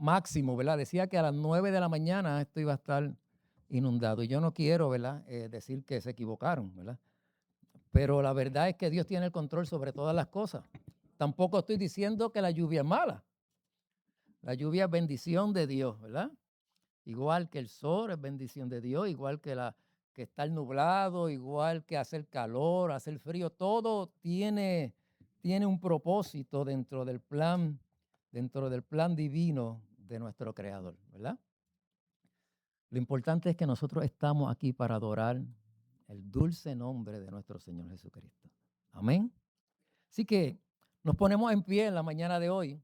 máximo, ¿verdad? Decía que a las 9 de la mañana esto iba a estar inundado. Y yo no quiero, ¿verdad? Decir que se equivocaron, ¿verdad? Pero la verdad es que Dios tiene el control sobre todas las cosas. Tampoco estoy diciendo que la lluvia es mala. La lluvia es bendición de Dios, ¿verdad? Igual que el sol es bendición de Dios, igual que estar nublado, igual que hacer calor, hacer frío, todo tiene un propósito dentro del plan divino de nuestro Creador, ¿verdad? Lo importante es que nosotros estamos aquí para adorar el dulce nombre de nuestro Señor Jesucristo. Amén. Así que nos ponemos en pie en la mañana de hoy.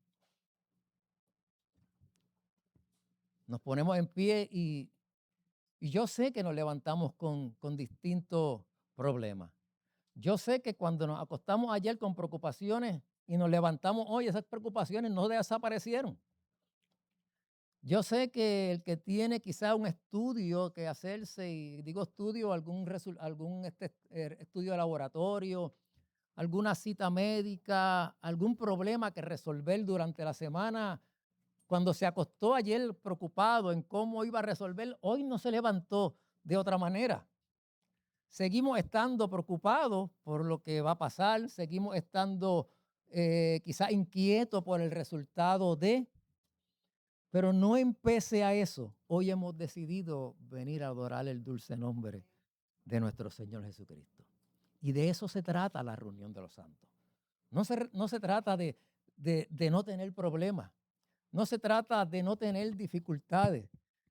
Nos ponemos en pie y yo sé que nos levantamos con distintos problemas. Yo sé que cuando nos acostamos ayer con preocupaciones y nos levantamos hoy, esas preocupaciones no desaparecieron. Yo sé que el que tiene quizá un estudio que hacerse, y digo estudio, algún estudio de laboratorio, alguna cita médica, algún problema que resolver durante la semana, cuando se acostó ayer preocupado en cómo iba a resolver, hoy no se levantó de otra manera. Seguimos estando preocupados por lo que va a pasar, seguimos estando quizás inquietos por el resultado pero no empecé a eso. Hoy hemos decidido venir a adorar el dulce nombre de nuestro Señor Jesucristo. Y de eso se trata la reunión de los santos. No se trata de no tener problemas. No se trata de no tener dificultades.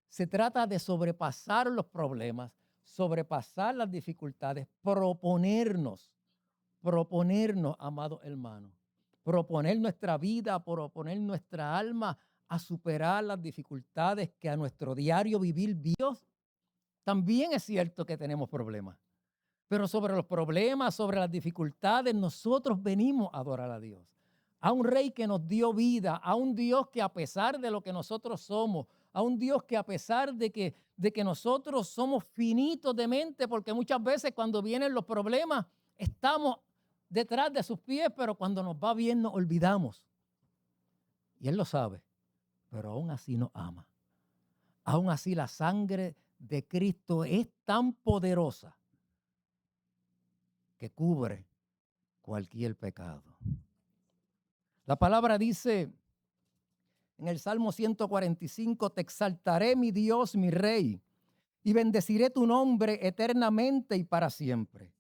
Se trata de sobrepasar los problemas, sobrepasar las dificultades, proponernos, amados hermanos, proponer nuestra vida, proponer nuestra alma a superar las dificultades que a nuestro diario vivir Dios. También es cierto que tenemos problemas, pero sobre los problemas, sobre las dificultades, nosotros venimos a adorar a Dios. A un rey que nos dio vida, a un Dios que a pesar de lo que nosotros somos, a un Dios que a pesar de que nosotros somos finitos de mente, porque muchas veces cuando vienen los problemas estamos detrás de sus pies, pero cuando nos va bien nos olvidamos. Y Él lo sabe, pero aún así nos ama. Aún así la sangre de Cristo es tan poderosa que cubre cualquier pecado. La palabra dice en el Salmo 145, te exaltaré mi Dios, mi Rey, y bendeciré tu nombre eternamente y para siempre.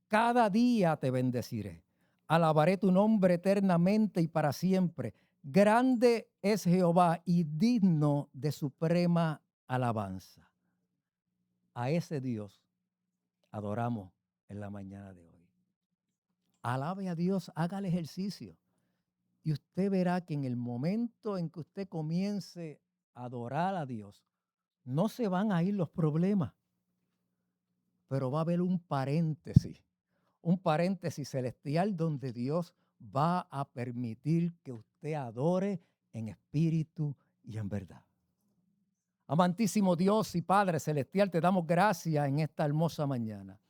Cada día te bendeciré. Alabaré tu nombre eternamente y para siempre. Grande es Jehová y digno de suprema alabanza. A ese Dios adoramos en la mañana de hoy. Alabe a Dios, haga el ejercicio. Y usted verá que en el momento en que usted comience a adorar a Dios, no se van a ir los problemas, pero va a haber un paréntesis celestial donde Dios va a permitir que usted adore en espíritu y en verdad. Amantísimo Dios y Padre celestial, te damos gracias en esta hermosa mañana.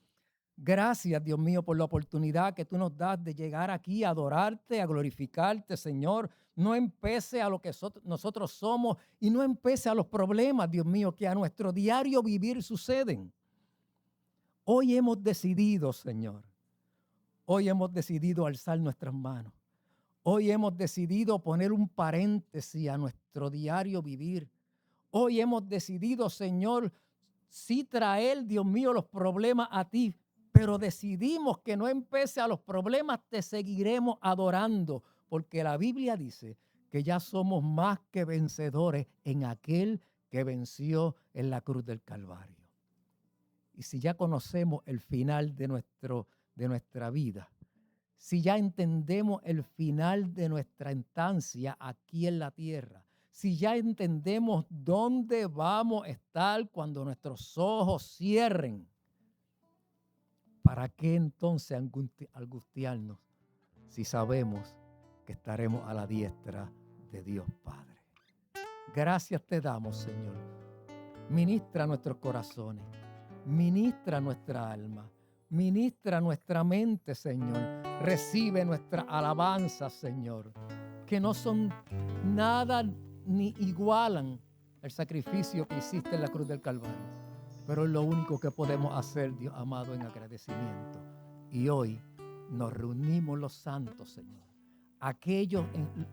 Gracias, Dios mío, por la oportunidad que tú nos das de llegar aquí a adorarte, a glorificarte, Señor. No empece a lo que nosotros somos y no empece a los problemas, Dios mío, que a nuestro diario vivir suceden. Hoy hemos decidido, Señor. Hoy hemos decidido alzar nuestras manos. Hoy hemos decidido poner un paréntesis a nuestro diario vivir. Hoy hemos decidido, Señor, sí traer, Dios mío, los problemas a ti, pero decidimos que no empece a los problemas, te seguiremos adorando, porque la Biblia dice que ya somos más que vencedores en aquel que venció en la cruz del Calvario. Y si ya conocemos el final de nuestra vida, si ya entendemos el final de nuestra estancia aquí en la tierra, si ya entendemos dónde vamos a estar cuando nuestros ojos cierren, ¿para qué entonces angustiarnos si sabemos que estaremos a la diestra de Dios Padre? Gracias te damos, Señor. Ministra nuestros corazones, ministra nuestra alma, ministra nuestra mente, Señor. Recibe nuestra alabanza, Señor, que no son nada ni igualan el sacrificio que hiciste en la cruz del Calvario. Pero es lo único que podemos hacer, Dios amado, en agradecimiento. Y hoy nos reunimos los santos, Señor. Aquellos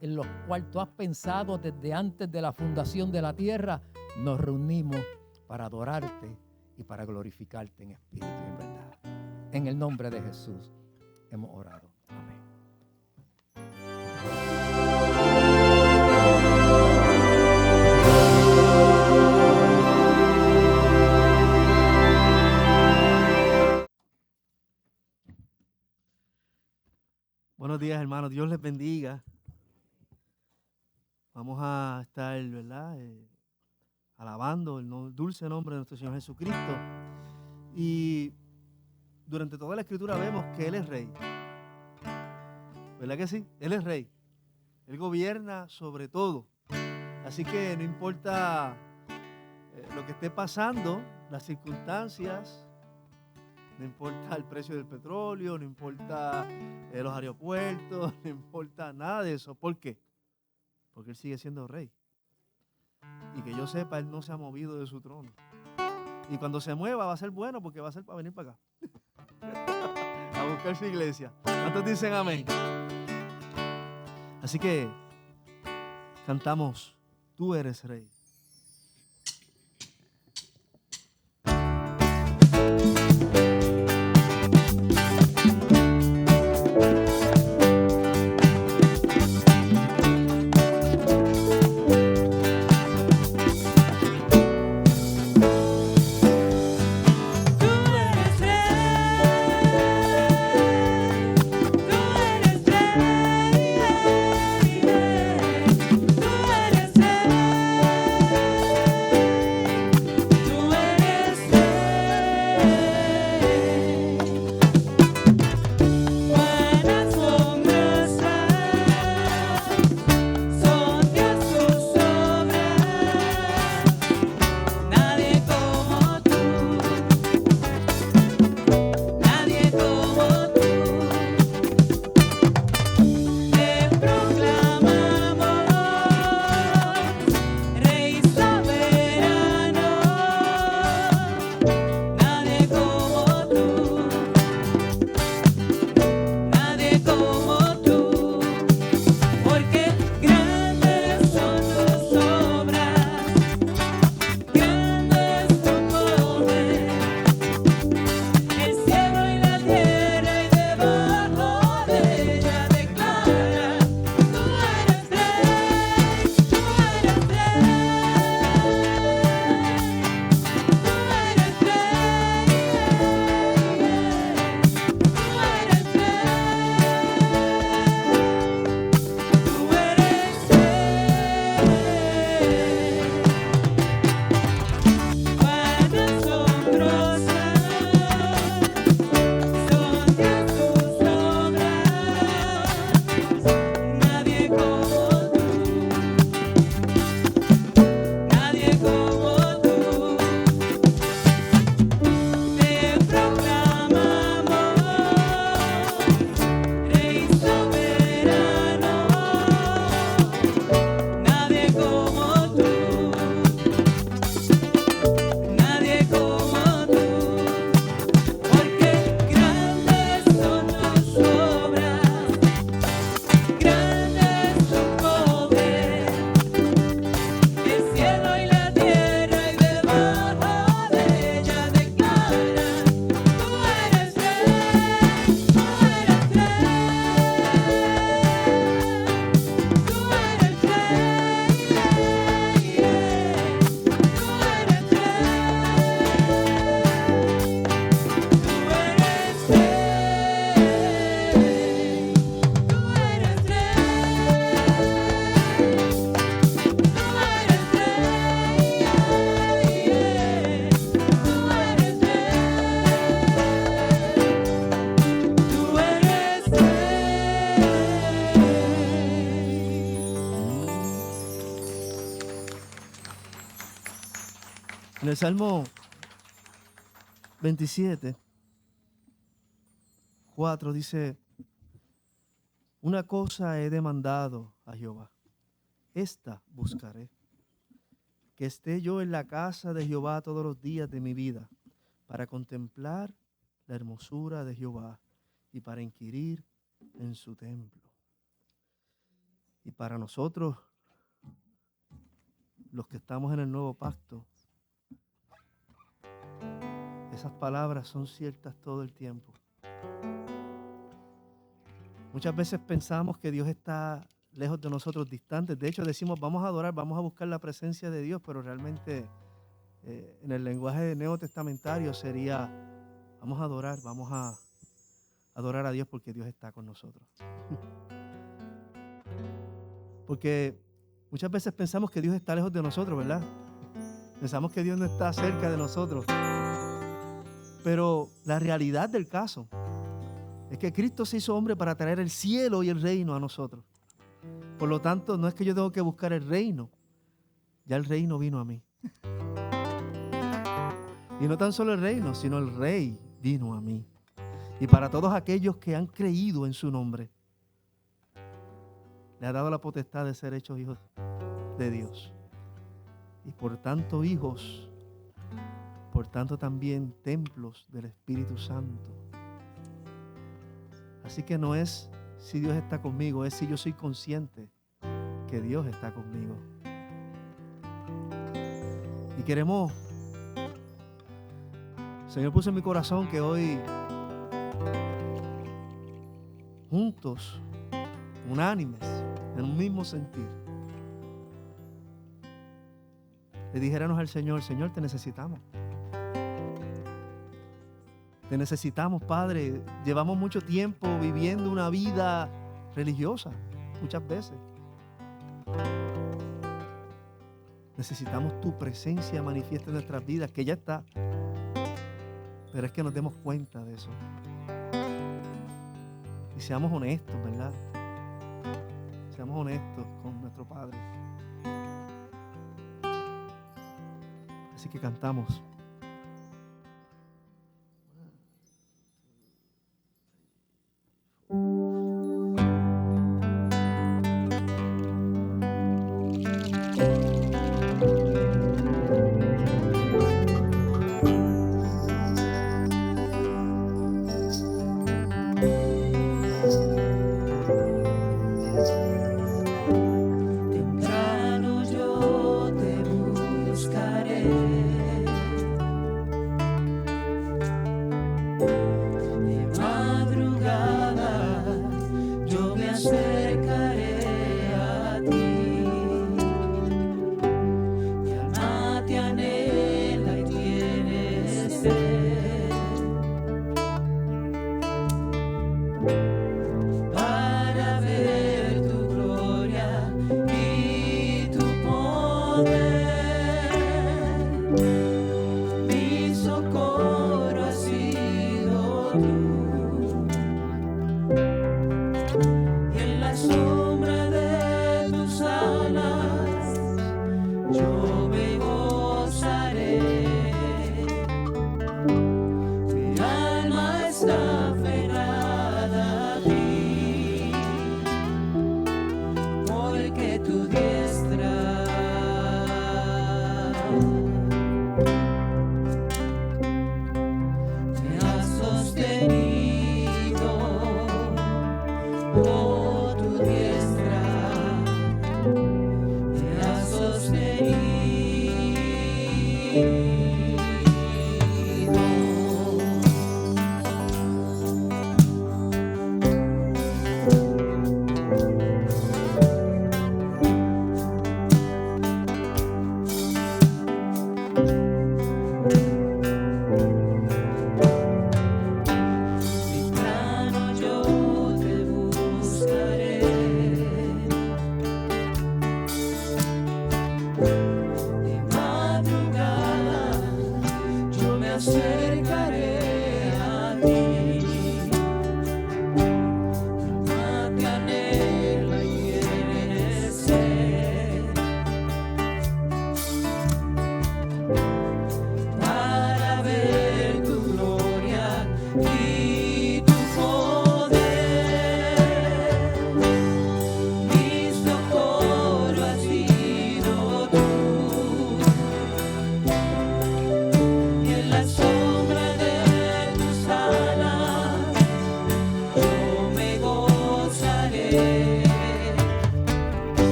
en los cuales tú has pensado desde antes de la fundación de la tierra, nos reunimos para adorarte y para glorificarte en espíritu y en verdad. En el nombre de Jesús hemos orado. Amén. Buenos días, hermanos. Dios les bendiga. Vamos a estar, ¿verdad? Alabando el dulce nombre de nuestro Señor Jesucristo. Y durante toda la Escritura vemos que Él es Rey. ¿Verdad que sí? Él es Rey. Él gobierna sobre todo. Así que no importa lo que esté pasando, las circunstancias, no importa el precio del petróleo, no importa los aeropuertos, no importa nada de eso. ¿Por qué? Porque Él sigue siendo Rey. Y que yo sepa, Él no se ha movido de su trono. Y cuando se mueva va a ser bueno, porque va a ser para venir para acá. A buscar su iglesia. ¿Cuántos dicen amén? Así que cantamos, tú eres Rey. En el Salmo 27, 4 dice, una cosa he demandado a Jehová, esta buscaré, que esté yo en la casa de Jehová todos los días de mi vida, para contemplar la hermosura de Jehová y para inquirir en su templo. Y para nosotros, los que estamos en el nuevo pacto, esas palabras son ciertas todo el tiempo. Muchas veces pensamos que Dios está lejos de nosotros, distantes. De hecho, decimos, vamos a adorar, vamos a buscar la presencia de Dios, pero realmente en el lenguaje neotestamentario sería, vamos a adorar, vamos a adorar a Dios porque Dios está con nosotros. Porque muchas veces pensamos que Dios está lejos de nosotros, ¿verdad? Pensamos que Dios no está cerca de nosotros. Pero la realidad del caso es que Cristo se hizo hombre para traer el cielo y el reino a nosotros. Por lo tanto, no es que yo tengo que buscar el reino, ya el reino vino a mí. Y no tan solo el reino, sino el Rey vino a mí. Y para todos aquellos que han creído en su nombre, le ha dado la potestad de ser hechos hijos de Dios. Y por tanto hijos, por tanto también templos del Espíritu Santo. Así que no es si Dios está conmigo, es si yo soy consciente que Dios está conmigo. Y queremos, el Señor puso en mi corazón que hoy juntos, unánimes, en un mismo sentir, le dijéramos al Señor, Señor, te necesitamos. Te necesitamos, Padre. Llevamos mucho tiempo viviendo una vida religiosa, muchas veces. Necesitamos tu presencia manifiesta en nuestras vidas, que ya está. Pero es que nos demos cuenta de eso. Y seamos honestos, ¿verdad? Seamos honestos con nuestro Padre. Así que cantamos. Temprano yo te buscaré.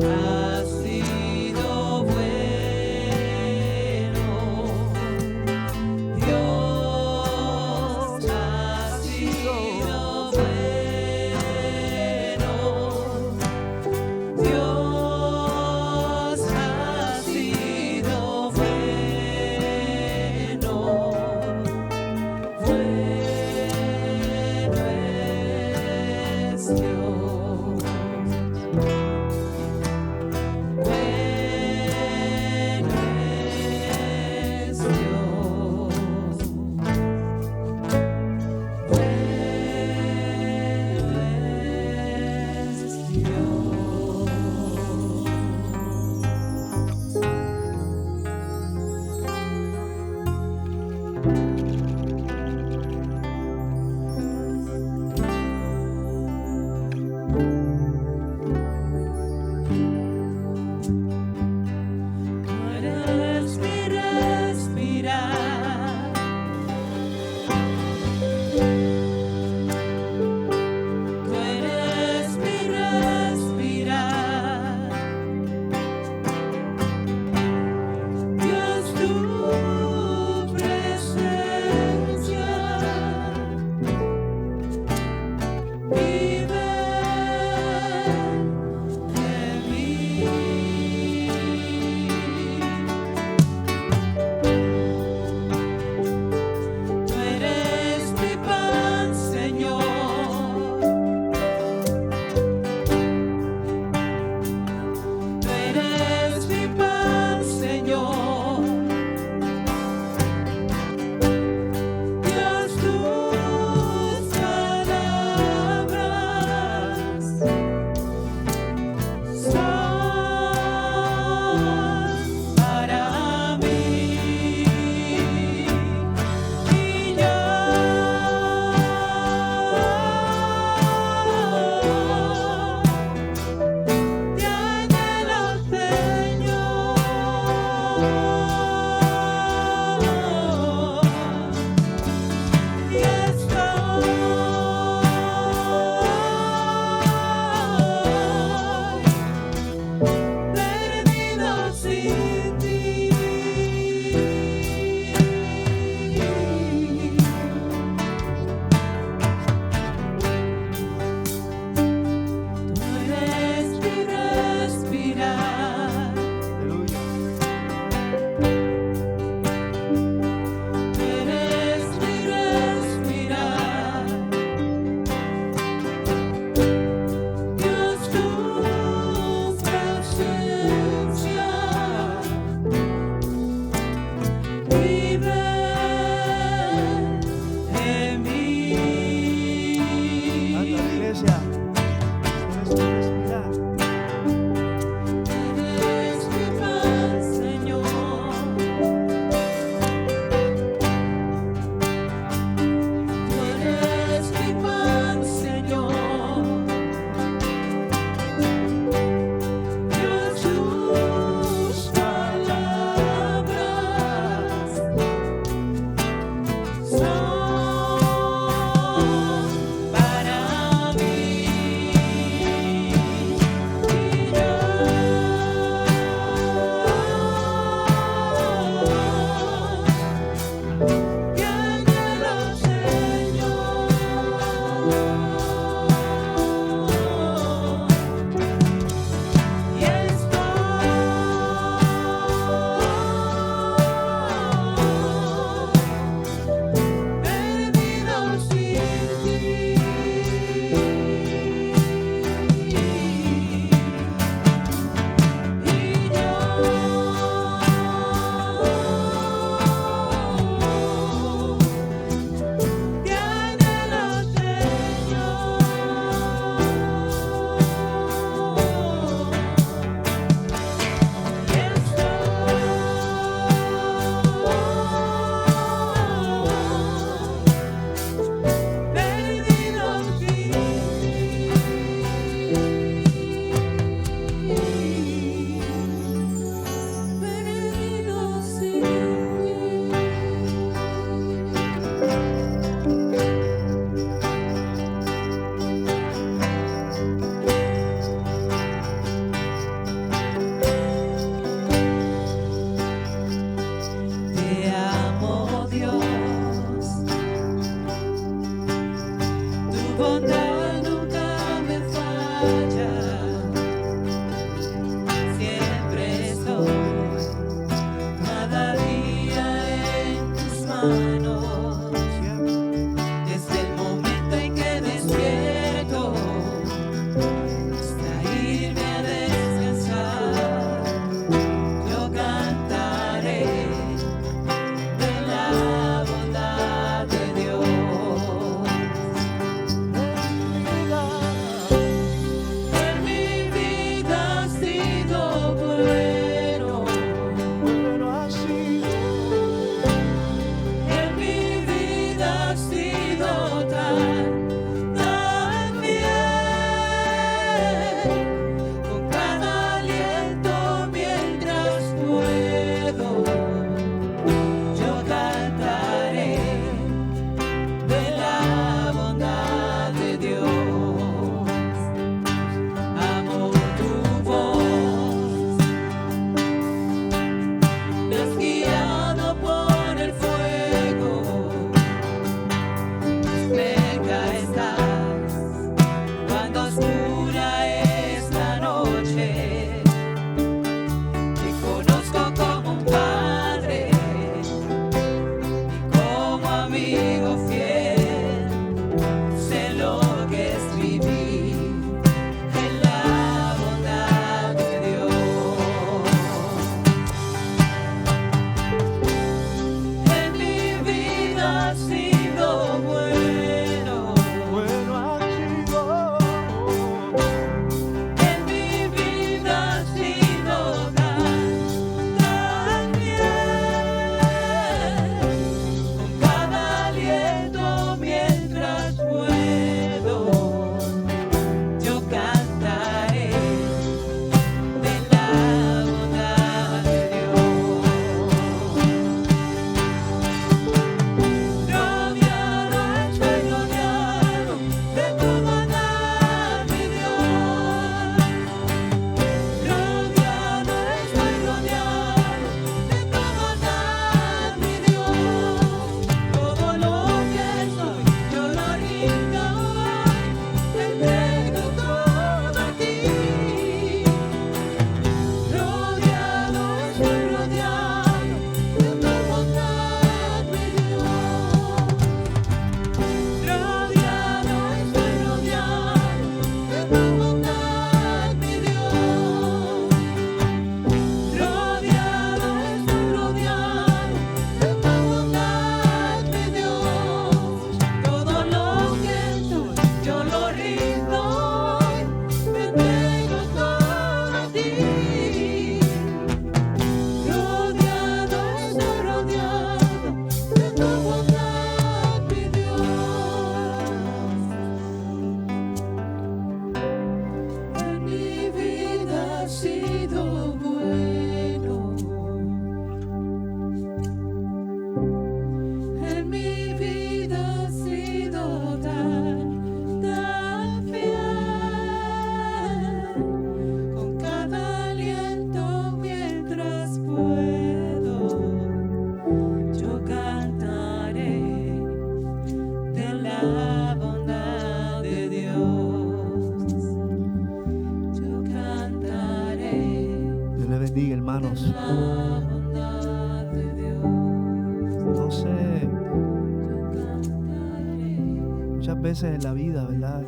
has sido bueno, Dios ha sido bueno, Dios ha sido bueno, bueno es Dios. bueno. En mi vida has sido tan fiel. Con cada aliento mientras puedo, yo cantaré de la bondad de Dios. Yo cantaré Dios le bendiga, hermanos. la bondad de Dios. No sé, Yo cantaré. muchas veces en la vida, ¿verdad?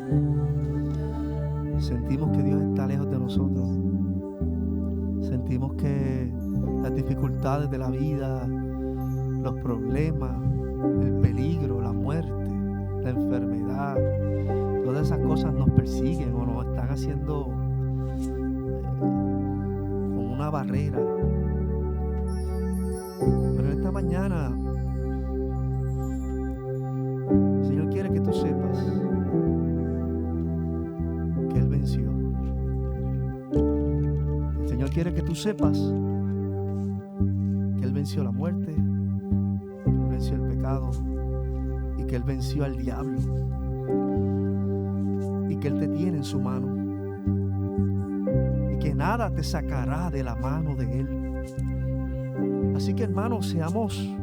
Sentimos que Dios está lejos de nosotros. Sentimos que las dificultades de la vida, los problemas, el peligro, la muerte, la enfermedad, todas esas cosas nos persiguen o nos están haciendo como una barrera. Pero en esta mañana el Señor quiere que tú sepas que Él venció. El Señor quiere que tú sepas que Él venció la muerte, que Él venció el pecado y que Él venció al diablo y que Él te tiene en su mano y que nada te sacará de la mano de Él. Así que, hermanos, seamos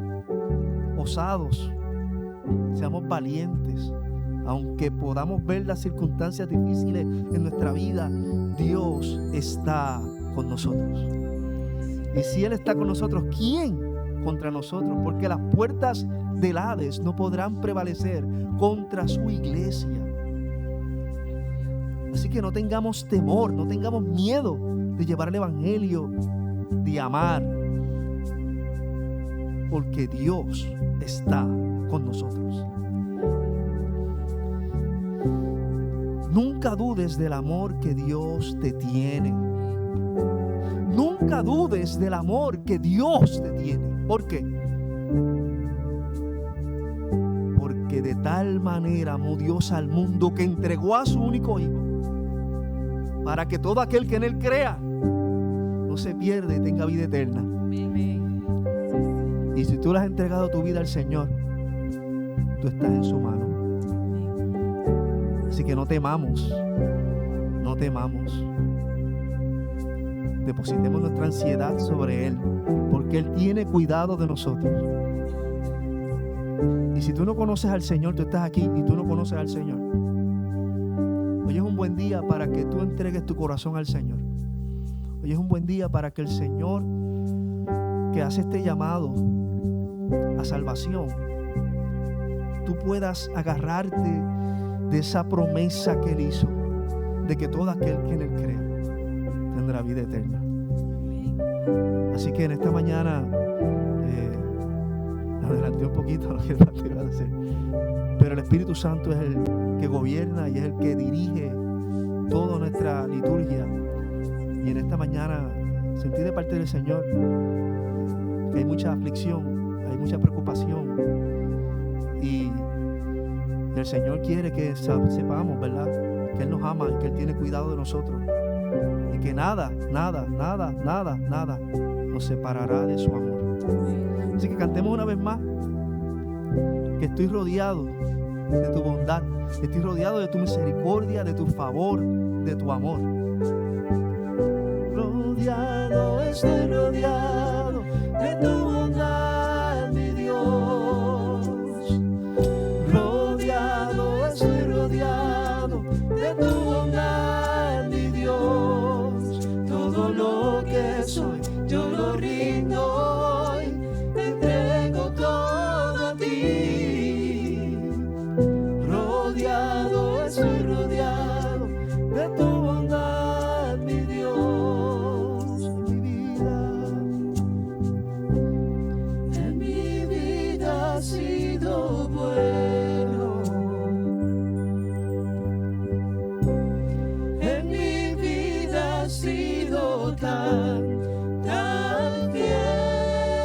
osados, seamos valientes. Aunque podamos ver las circunstancias difíciles en nuestra vida, Dios está con nosotros. Y si Él está con nosotros, ¿quién contra nosotros? Porque las puertas del Hades no podrán prevalecer contra su iglesia. Así que no tengamos temor, no tengamos miedo de llevar el evangelio, de amar, porque Dios está con nosotros. Nunca dudes del amor que Dios te tiene. Nunca dudes del amor que Dios te tiene. ¿Por qué? Porque de tal manera amó Dios al mundo que entregó a su único Hijo, para que todo aquel que en Él crea no se pierda y tenga vida eterna. Y si tú le has entregado tu vida al Señor, tú estás en su mano. Así que no temamos, no temamos. Depositemos nuestra ansiedad sobre Él, porque Él tiene cuidado de nosotros. Y si tú no conoces al Señor, tú estás aquí y tú no conoces al Señor, hoy es un buen día para que tú entregues tu corazón al Señor. Hoy es un buen día para que el Señor, que hace este llamado a salvación, tú puedas agarrarte de esa promesa que Él hizo, de que todo aquel que en Él crea tendrá vida eterna. Así que en esta mañana adelanté un poquito lo que te iba a decir, pero el Espíritu Santo es el que gobierna y es el que dirige toda nuestra liturgia. Y en esta mañana sentí de parte del Señor que hay mucha aflicción, hay mucha preocupación, y el Señor quiere que sepamos, ¿verdad?, que Él nos ama y que Él tiene cuidado de nosotros, y que nada nos separará de su amor. Así que cantemos una vez más, que estoy rodeado de tu bondad, estoy rodeado de tu misericordia, de tu favor, de tu amor. Estoy rodeado de tu bondad, mi Dios. Estoy rodeado de tu bondad, mi Dios. Todo lo que soy, yo lo rindo hoy, te entrego todo a ti. Estoy rodeado de tu bondad, mi Dios. En mi vida ha sido bueno. En mi vida ha sido tan fiel.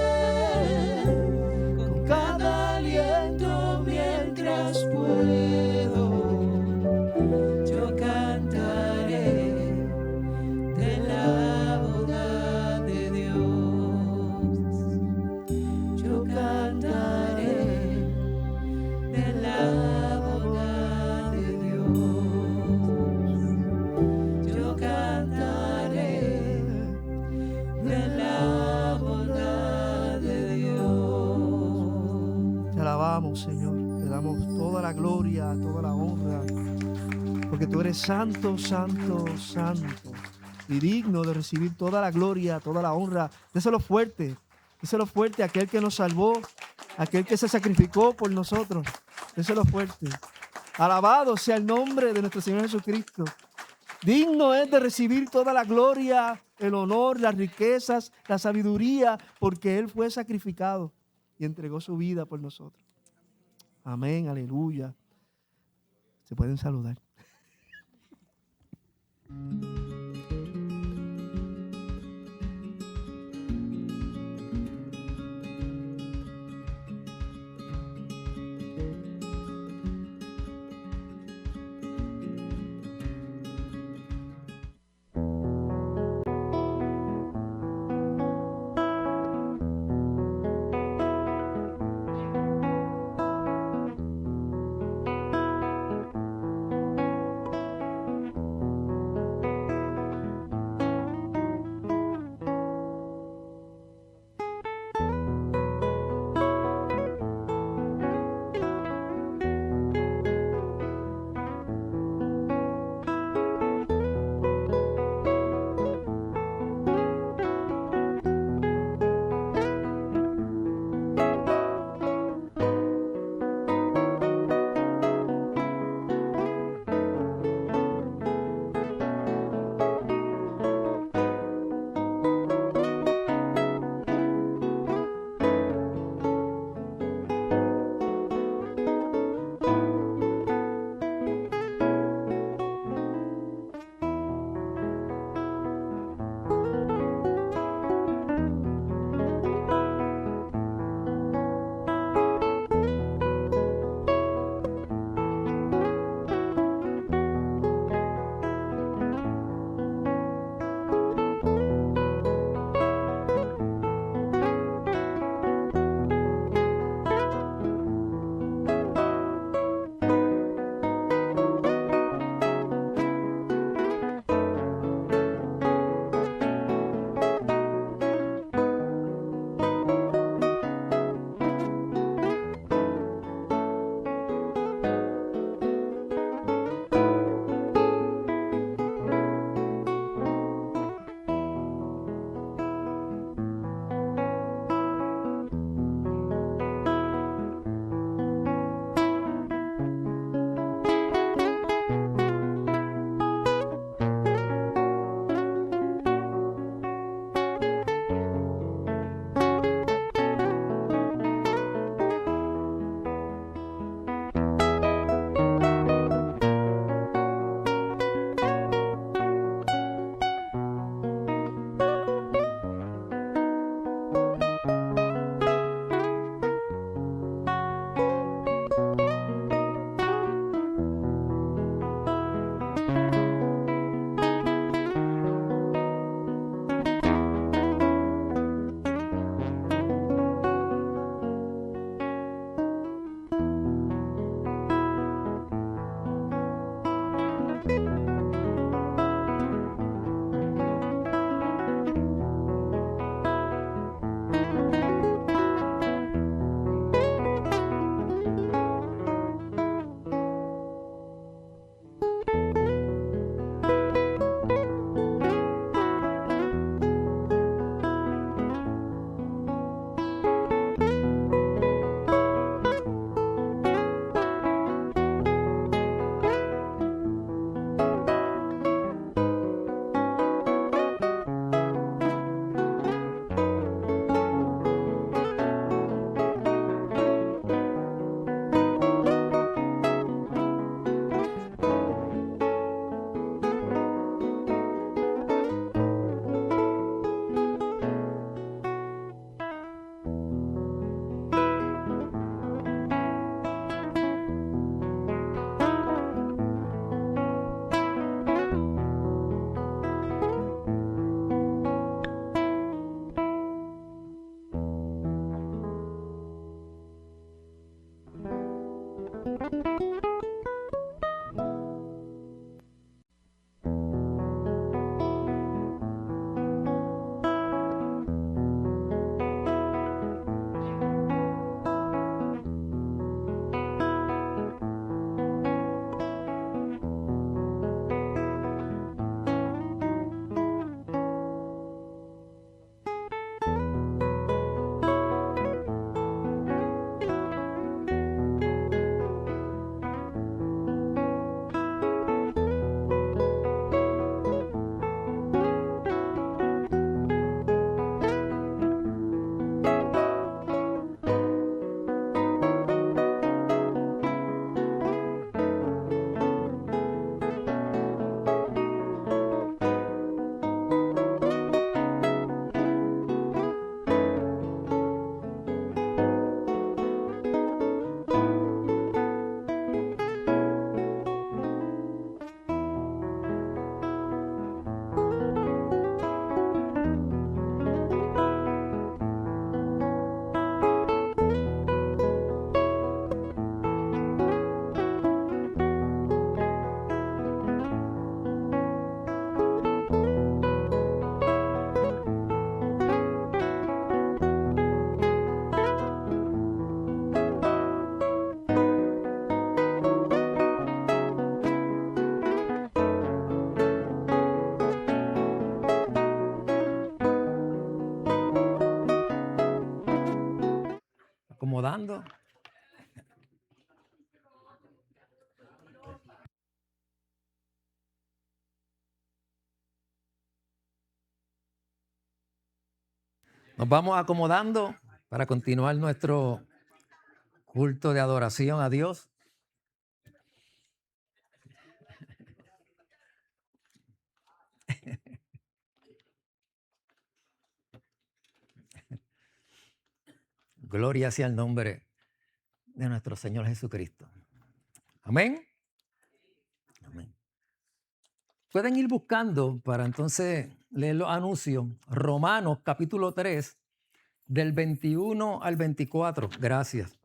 alabamos, Señor. Te damos toda la gloria, toda la honra, porque tú eres santo, santo, santo y digno de recibir toda la gloria, toda la honra. Déselo fuerte a aquel que nos salvó, a aquel que se sacrificó por nosotros. Déselo fuerte. Alabado sea el nombre de nuestro Señor Jesucristo. Digno es de recibir toda la gloria, el honor, las riquezas, la sabiduría, porque Él fue sacrificado y entregó su vida por nosotros. Amén, aleluya. Se pueden saludar. acomodando. Nos vamos acomodando para continuar nuestro culto de adoración a Dios. Gloria sea el nombre de nuestro Señor Jesucristo. Amén. Amén. Pueden ir buscando para entonces leer los anuncios. Romanos capítulo 3, del 21 al 24. Gracias.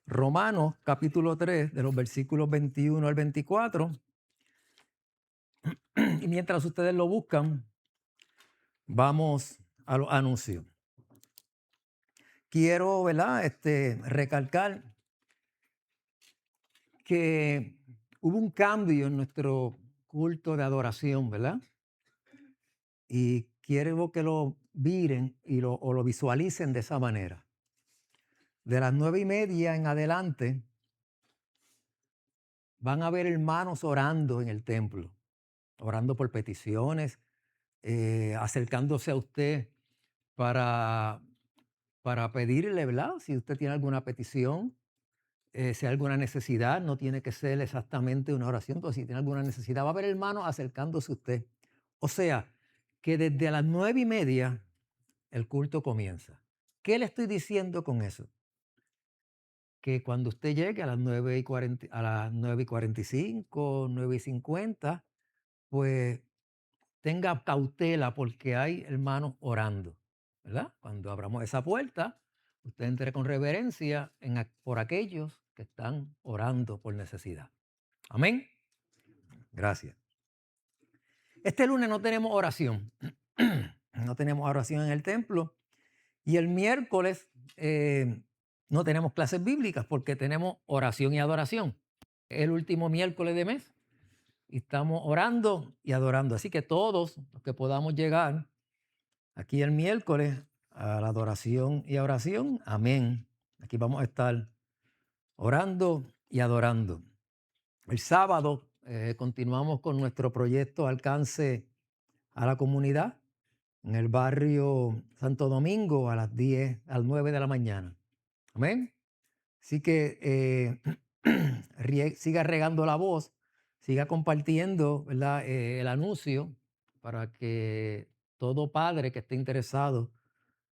Romanos capítulo 3, de los versículos 21 al 24. Y mientras ustedes lo buscan, vamos a los anuncios. Quiero, ¿verdad? Recalcar que hubo un cambio en nuestro culto de adoración, ¿verdad? Y quiero que lo miren o lo visualicen de esa manera. De las 9:30 en adelante van a ver hermanos orando en el templo, orando por peticiones, acercándose a usted para pedirle, ¿verdad? Si usted tiene alguna petición, si hay alguna necesidad, no tiene que ser exactamente una oración, pero si tiene alguna necesidad, va a haber hermanos acercándose a usted. O sea, que desde las 9:30 el culto comienza. ¿Qué le estoy diciendo con eso? Que cuando usted llegue a las 9:40, a las 9:45, 9:50, pues tenga cautela porque hay hermanos orando, ¿verdad? Cuando abramos esa puerta, usted entre con reverencia por aquellos que están orando por necesidad. Amén. Gracias. Este lunes no tenemos oración. No tenemos oración en el templo. Y el miércoles no tenemos clases bíblicas porque tenemos oración y adoración. Es el último miércoles de mes y estamos orando y adorando. Así que todos los que podamos llegar aquí el miércoles a la adoración y a oración, amén. Aquí vamos a estar orando y adorando. El sábado continuamos con nuestro proyecto Alcance a la Comunidad en el barrio Santo Domingo a las 9 de la mañana. Amén. Así que siga regando la voz, siga compartiendo, ¿verdad? El anuncio para que todo padre que esté interesado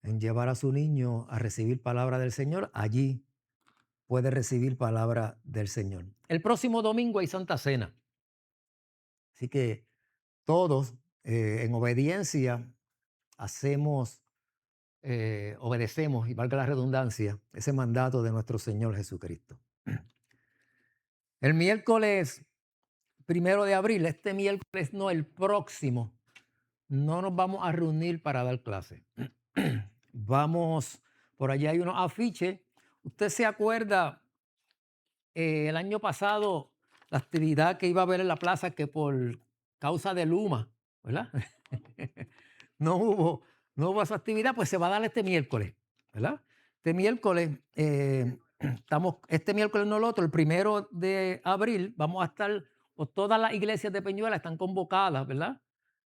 en llevar a su niño a recibir palabra del Señor, allí puede recibir palabra del Señor. El próximo domingo hay Santa Cena. Así que todos en obediencia obedecemos, y valga la redundancia, ese mandato de nuestro Señor Jesucristo. El miércoles 1 de abril, este miércoles no, el próximo, no nos vamos a reunir para dar clase. Por allá hay unos afiches. Usted se acuerda, el año pasado, la actividad que iba a haber en la plaza que por causa de Luma, ¿verdad? no hubo esa actividad, pues se va a dar este miércoles, ¿verdad? Este miércoles, este miércoles no el otro, el 1 de abril, vamos a estar, pues todas las iglesias de Peñuela están convocadas, ¿verdad?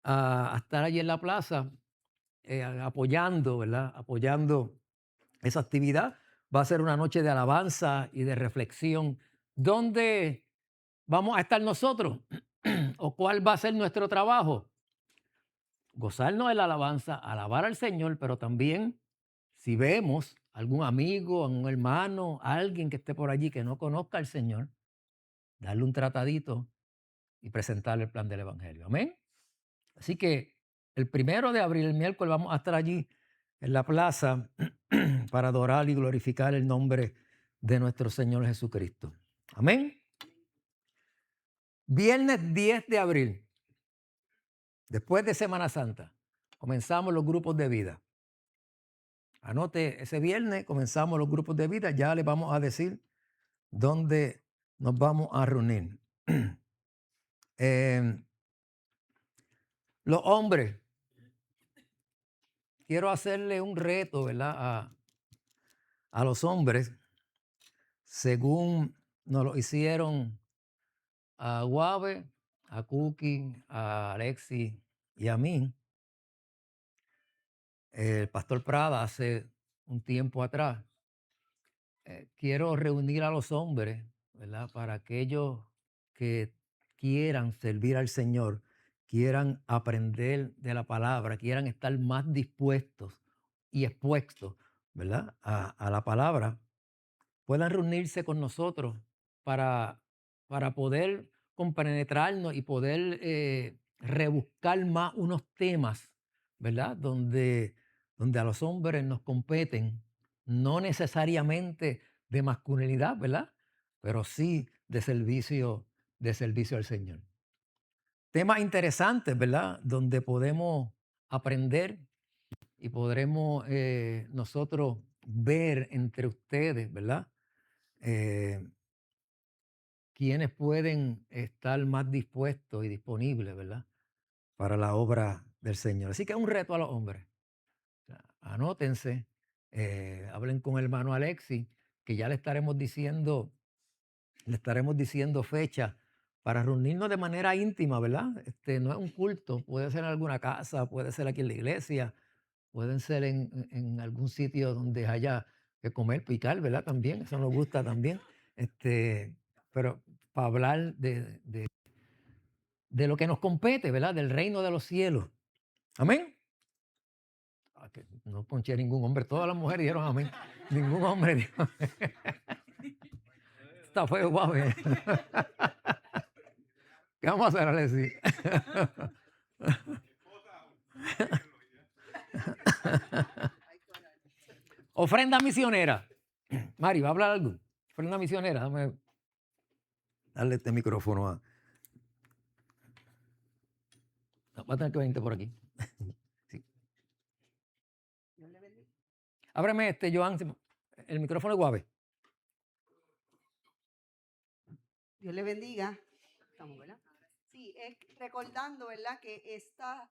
A estar allí en la plaza apoyando, ¿verdad? Apoyando esa actividad. Va a ser una noche de alabanza y de reflexión. ¿Dónde vamos a estar nosotros? ¿O cuál va a ser nuestro trabajo? Gozarnos de la alabanza, alabar al Señor, pero también si vemos algún amigo, algún hermano, alguien que esté por allí que no conozca al Señor, darle un tratadito y presentarle el plan del Evangelio. Amén. Así que el 1 de abril, el miércoles, vamos a estar allí en la plaza para adorar y glorificar el nombre de nuestro Señor Jesucristo. Amén. Viernes 10 de abril, después de Semana Santa, comenzamos los grupos de vida. Anote, ese viernes comenzamos los grupos de vida. Ya les vamos a decir dónde nos vamos a reunir. Los hombres, quiero hacerle un reto, ¿verdad? a los hombres, según nos lo hicieron a Guave, a Cookie, a Alexi y a mí. El pastor Prada hace un tiempo atrás. Quiero reunir a los hombres, ¿verdad? Para aquellos que quieran servir al Señor, quieran aprender de la palabra, quieran estar más dispuestos y expuestos, ¿verdad? A la palabra, puedan reunirse con nosotros para poder compenetrarnos y poder rebuscar más unos temas, ¿verdad? Donde a los hombres nos competen, no necesariamente de masculinidad, ¿verdad? Pero sí de servicio al Señor. Temas interesantes, ¿verdad? Donde podemos aprender y podremos nosotros ver entre ustedes, ¿verdad? Quienes pueden estar más dispuestos y disponibles, ¿verdad? Para la obra del Señor. Así que es un reto a los hombres. O sea, anótense, hablen con el hermano Alexi, que ya le estaremos diciendo fecha para reunirnos de manera íntima, ¿verdad? No es un culto, puede ser en alguna casa, puede ser aquí en la iglesia, pueden ser en algún sitio donde haya que comer, picar, ¿verdad? También, eso nos gusta también. Pero para hablar de lo que nos compete, ¿verdad? Del reino de los cielos. Amén. Que no ponché a ningún hombre, todas las mujeres dijeron amén. Ningún hombre dijo amén. Está feo, guau. ¿Qué vamos a hacer, Alexi? Ofrenda misionera. Mari, ¿va a hablar algo? Ofrenda misionera. Dame darle este micrófono a... No, va a tener que venirte por aquí. Sí. Ábreme Joan, el micrófono es Guave. Dios le bendiga. Estamos, ¿verdad? Sí, recordando, ¿verdad? Que esta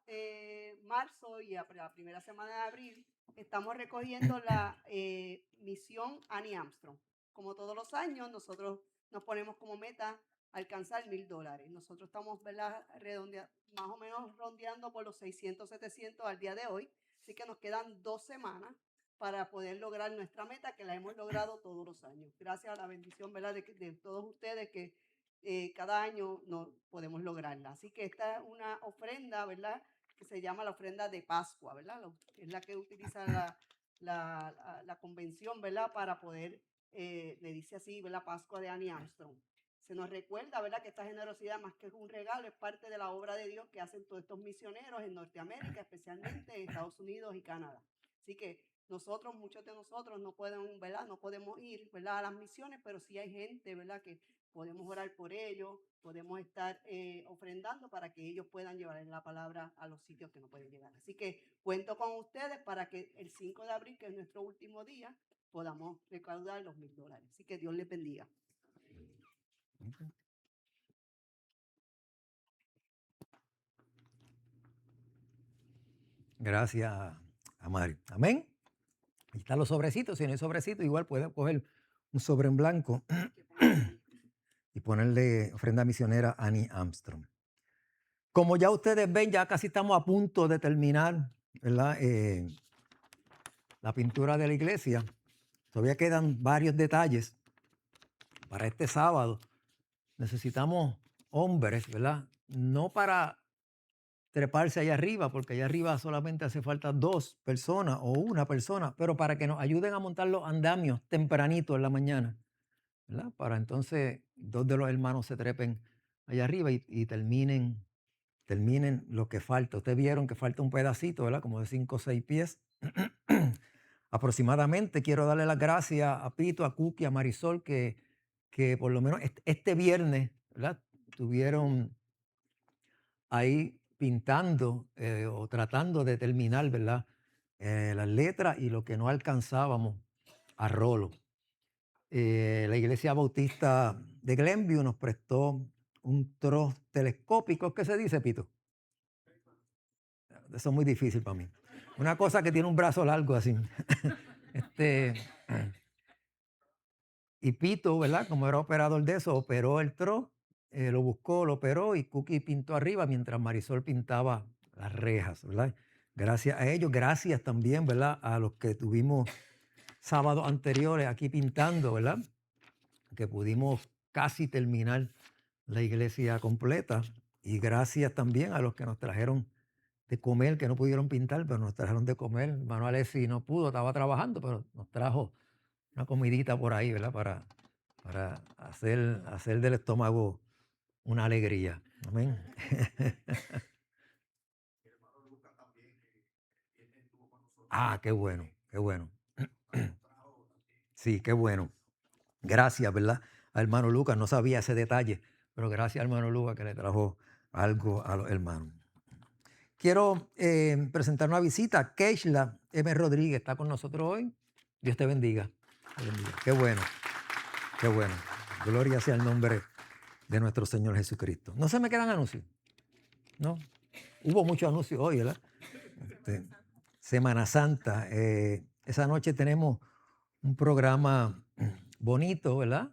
marzo y la primera semana de abril estamos recogiendo la misión Annie Armstrong. Como todos los años, nosotros nos ponemos como meta alcanzar $1,000. Nosotros estamos, ¿verdad? Más o menos rondeando por los 600, 700 al día de hoy. Así que nos quedan 2 semanas para poder lograr nuestra meta, que la hemos logrado todos los años. Gracias a la bendición, ¿verdad? De todos ustedes que cada año no podemos lograrla. Así que esta es una ofrenda, ¿verdad? Que se llama la ofrenda de Pascua, ¿verdad? Es la que utiliza la convención, ¿verdad? Para poder, le dice así, ¿verdad? Pascua de Annie Armstrong. Se nos recuerda, ¿verdad? Que esta generosidad, más que un regalo, es parte de la obra de Dios que hacen todos estos misioneros en Norteamérica, especialmente en Estados Unidos y Canadá. Así que muchos de nosotros no pueden, ¿verdad? No podemos ir, ¿verdad? A las misiones, pero sí hay gente, ¿verdad? Que podemos orar por ellos, podemos estar ofrendando para que ellos puedan llevar la palabra a los sitios que no pueden llegar. Así que cuento con ustedes para que el 5 de abril, que es nuestro último día, podamos recaudar los $1,000. Así que Dios les bendiga. Gracias a Mari. Amén. Ahí están los sobrecitos. Si no hay sobrecito, igual puede coger un sobre en blanco y ponerle ofrenda misionera Annie Armstrong. Como ya ustedes ven, ya casi estamos a punto de terminar, ¿verdad? La pintura de la iglesia. Todavía quedan varios detalles. Para este sábado necesitamos hombres, ¿verdad? No para treparse allá arriba, porque allá arriba solamente hace falta 2 personas o 1 persona, pero para que nos ayuden a montar los andamios tempranito en la mañana, ¿verdad? Para entonces 2 de los hermanos se trepen allá arriba y terminen lo que falta. Ustedes vieron que falta un pedacito, ¿verdad? Como de 5 o 6 pies. Aproximadamente. Quiero darle las gracias a Pito, a Cookie, a Marisol, que por lo menos este viernes, ¿verdad? Estuvieron ahí pintando o tratando de terminar, ¿verdad? Las letras y lo que no alcanzábamos a rolo. La Iglesia Bautista de Glenview nos prestó un troz telescópico. ¿Qué se dice, Pito? Eso es muy difícil para mí. Una cosa que tiene un brazo largo así. Y Pito, ¿verdad? Como era operador de eso, operó el tro, lo buscó, lo operó y Cookie pintó arriba mientras Marisol pintaba las rejas, ¿verdad? Gracias a ellos, gracias también, ¿verdad? A los que tuvimos sábados anteriores aquí pintando, ¿verdad? Que pudimos casi terminar la iglesia completa. Y gracias también a los que nos trajeron de comer, que no pudieron pintar, pero nos trajeron de comer. Hermano Alessi no pudo, estaba trabajando, pero nos trajo una comidita por ahí, ¿verdad? Para hacer del estómago una alegría. Amén. Ah, qué bueno, qué bueno. Sí, qué bueno. Gracias, ¿verdad? A hermano Lucas, no sabía ese detalle, pero gracias a hermano Lucas que le trajo algo a los hermanos. Quiero presentar una visita. Keishla M. Rodríguez está con nosotros hoy. Dios te bendiga. Te bendiga. Qué bueno, qué bueno. Gloria sea el nombre de nuestro Señor Jesucristo. No se me quedan anuncios, ¿no? Hubo muchos anuncios hoy, ¿verdad? Semana Santa. Esa noche tenemos un programa bonito, ¿verdad?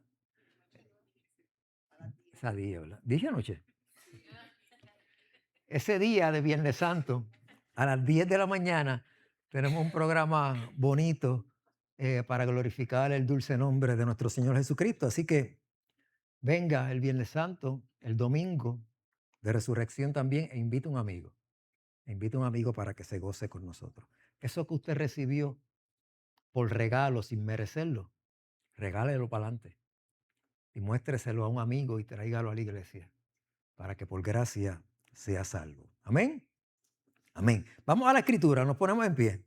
Ese día, ¿verdad? Dije anoche. Ese día de Viernes Santo, a las 10 de la mañana, tenemos un programa bonito para glorificar el dulce nombre de nuestro Señor Jesucristo. Así que venga el Viernes Santo, el domingo de resurrección también, e invita a un amigo. Invita a un amigo para que se goce con nosotros. Eso que usted recibió por regalo sin merecerlo, regálelo para adelante y muéstreselo a un amigo y tráigalo a la iglesia para que por gracia sea salvo. Amén. Amén. Vamos a la escritura, nos ponemos en pie.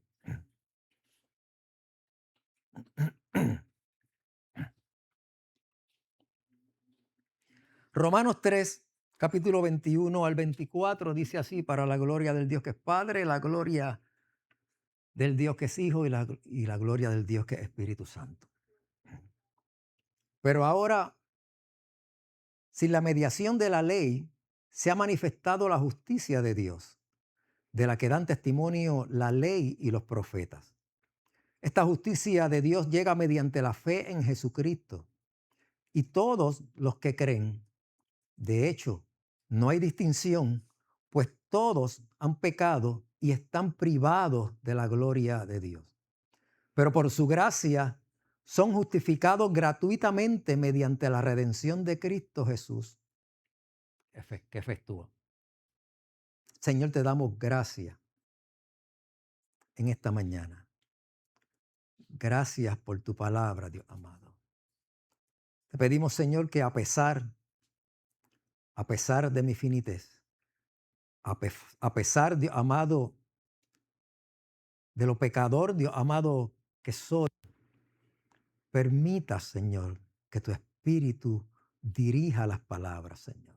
Romanos 3, capítulo 21 al 24, dice así: para la gloria del Dios que es Padre, la gloria del Dios que es Hijo y la gloria del Dios que es Espíritu Santo. Pero ahora, sin la mediación de la ley, se ha manifestado la justicia de Dios, de la que dan testimonio la ley y los profetas. Esta justicia de Dios llega mediante la fe en Jesucristo. Y todos los que creen, de hecho, no hay distinción, pues todos han pecado y están privados de la gloria de Dios. Pero por su gracia son justificados gratuitamente mediante la redención de Cristo Jesús, que efectúa. Señor, te damos gracias en esta mañana. Gracias por tu palabra, Dios amado. Te pedimos, Señor, que a pesar de mi finitez, a pesar, Dios amado, de lo pecador, Dios amado, que soy, permita, Señor, que tu Espíritu dirija las palabras, Señor.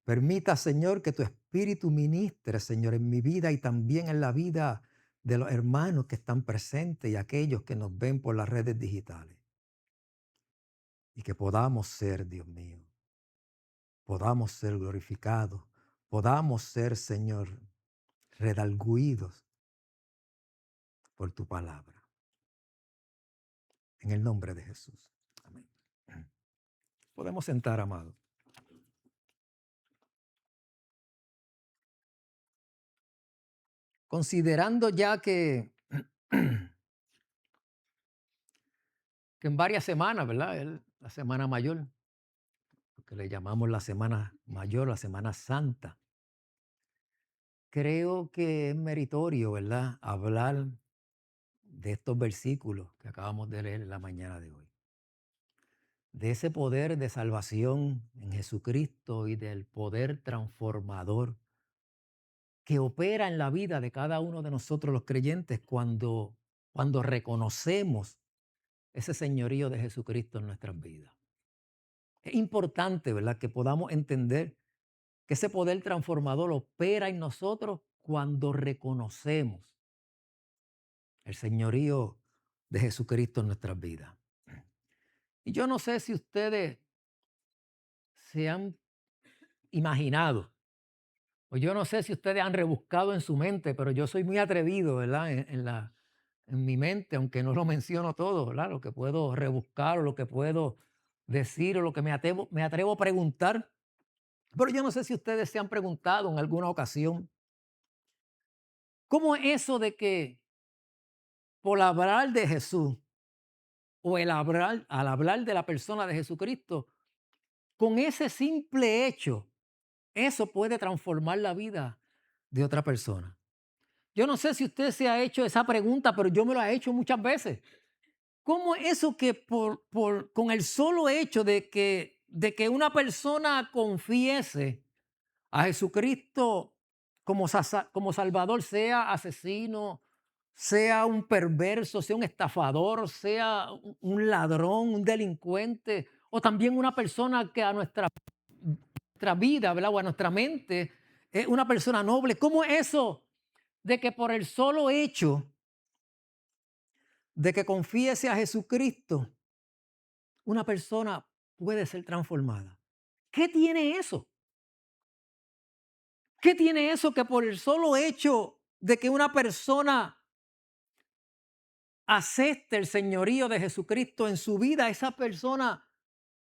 Permita, Señor, que tu Espíritu ministre, Señor, en mi vida y también en la vida de los hermanos que están presentes y aquellos que nos ven por las redes digitales. Y que podamos ser, Dios mío, podamos ser glorificados, podamos ser, Señor, redargüidos por tu palabra. En el nombre de Jesús. Amén. Podemos sentar, amado. Considerando ya que en varias semanas, ¿verdad? La Semana Mayor, lo que le llamamos la Semana Mayor, la Semana Santa, creo que es meritorio, ¿verdad?, hablar de estos versículos que acabamos de leer en la mañana de hoy. De ese poder de salvación en Jesucristo y del poder transformador que opera en la vida de cada uno de nosotros los creyentes cuando reconocemos ese señorío de Jesucristo en nuestras vidas. Es importante, ¿verdad?, que podamos entender que ese poder transformador opera en nosotros cuando reconocemos el señorío de Jesucristo en nuestras vidas. Y yo no sé si ustedes se han imaginado, o yo no sé si ustedes han rebuscado en su mente, pero yo soy muy atrevido, ¿verdad?, en en mi mente, aunque no lo menciono todo, ¿verdad? Lo que puedo rebuscar o lo que puedo decir o lo que me atrevo a preguntar. Pero yo no sé si ustedes se han preguntado en alguna ocasión, ¿cómo es eso de que por hablar de Jesús o al hablar de la persona de Jesucristo, con ese simple hecho, eso puede transformar la vida de otra persona? Yo no sé si usted se ha hecho esa pregunta, pero yo me lo he hecho muchas veces. ¿Cómo eso que con el solo hecho de que una persona confiese a Jesucristo como Salvador, sea asesino, sea un perverso, sea un estafador, sea un ladrón, un delincuente, o también una persona que a nuestra vida, ¿verdad? O a nuestra mente es una persona noble? ¿Cómo es eso de que por el solo hecho de que confiese a Jesucristo, una persona puede ser transformada? ¿Qué tiene eso? ¿Qué tiene eso que por el solo hecho de que una persona acepte el señorío de Jesucristo en su vida, esa persona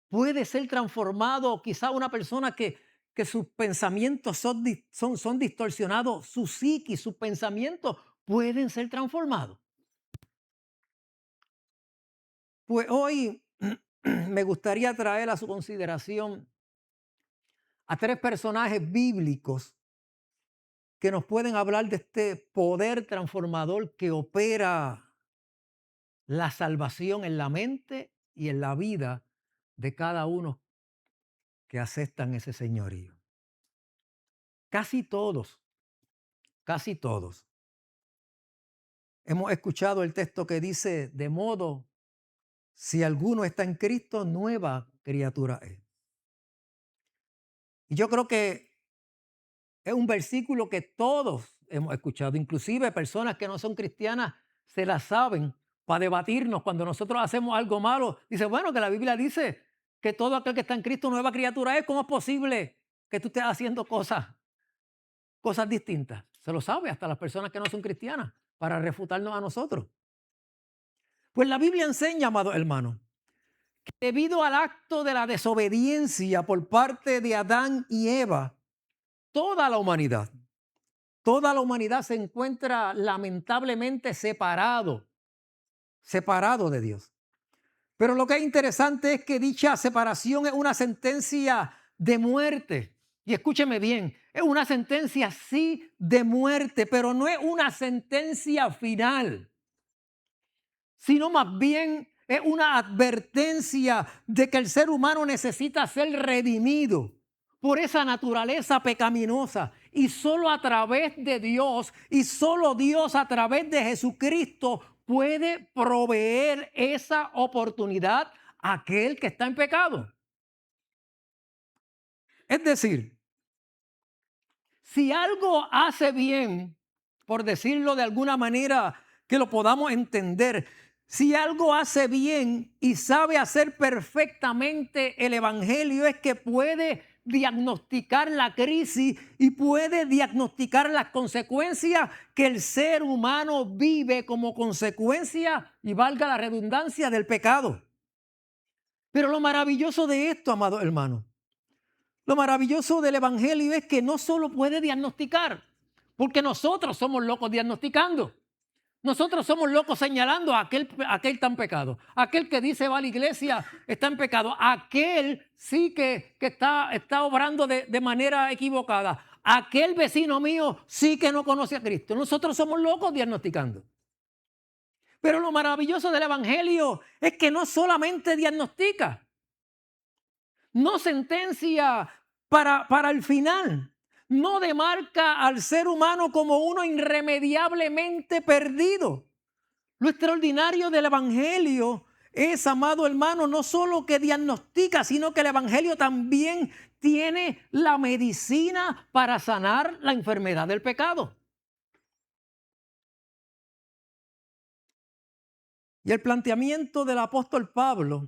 puede ser transformado? Quizá una persona que sus pensamientos son distorsionados, su psiquis, sus pensamientos pueden ser transformados. Pues hoy me gustaría traer a su consideración a tres personajes bíblicos que nos pueden hablar de este poder transformador que opera la salvación en la mente y en la vida de cada uno que aceptan ese señorío. Casi todos, casi todos. Hemos escuchado el texto que dice, de modo, si alguno está en Cristo, nueva criatura es. Y yo creo que es un versículo que todos hemos escuchado, inclusive personas que no son cristianas se la saben para debatirnos cuando nosotros hacemos algo malo. Dice, bueno, que la Biblia dice que todo aquel que está en Cristo nueva criatura es. ¿Cómo es posible que tú estés haciendo cosas distintas? Se lo sabe hasta las personas que no son cristianas para refutarnos a nosotros. Pues la Biblia enseña, amados hermanos, que debido al acto de la desobediencia por parte de Adán y Eva, toda la humanidad se encuentra lamentablemente separado de Dios. Pero lo que es interesante es que dicha separación es una sentencia de muerte. Y escúcheme bien, es una sentencia sí de muerte, pero no es una sentencia final, sino más bien es una advertencia de que el ser humano necesita ser redimido por esa naturaleza pecaminosa. Y solo a través de Dios y solo Dios a través de Jesucristo puede proveer esa oportunidad a aquel que está en pecado. Es decir, si algo hace bien, por decirlo de alguna manera que lo podamos entender, si algo hace bien y sabe hacer perfectamente el evangelio, es que puede diagnosticar la crisis y puede diagnosticar las consecuencias que el ser humano vive como consecuencia, y valga la redundancia, del pecado. Pero lo maravilloso de esto, amados hermanos, lo maravilloso del evangelio es que no solo puede diagnosticar, porque nosotros somos locos diagnosticando. Nosotros somos locos señalando a aquel está en pecado. Aquel que dice va a la iglesia está en pecado. Aquel sí que está obrando de manera equivocada. Aquel vecino mío sí que no conoce a Cristo. Nosotros somos locos diagnosticando. Pero lo maravilloso del evangelio es que no solamente diagnostica, no sentencia para el final, no demarca al ser humano como uno irremediablemente perdido. Lo extraordinario del evangelio es, amado hermano, no solo que diagnostica, sino que el evangelio también tiene la medicina para sanar la enfermedad del pecado. Y el planteamiento del apóstol Pablo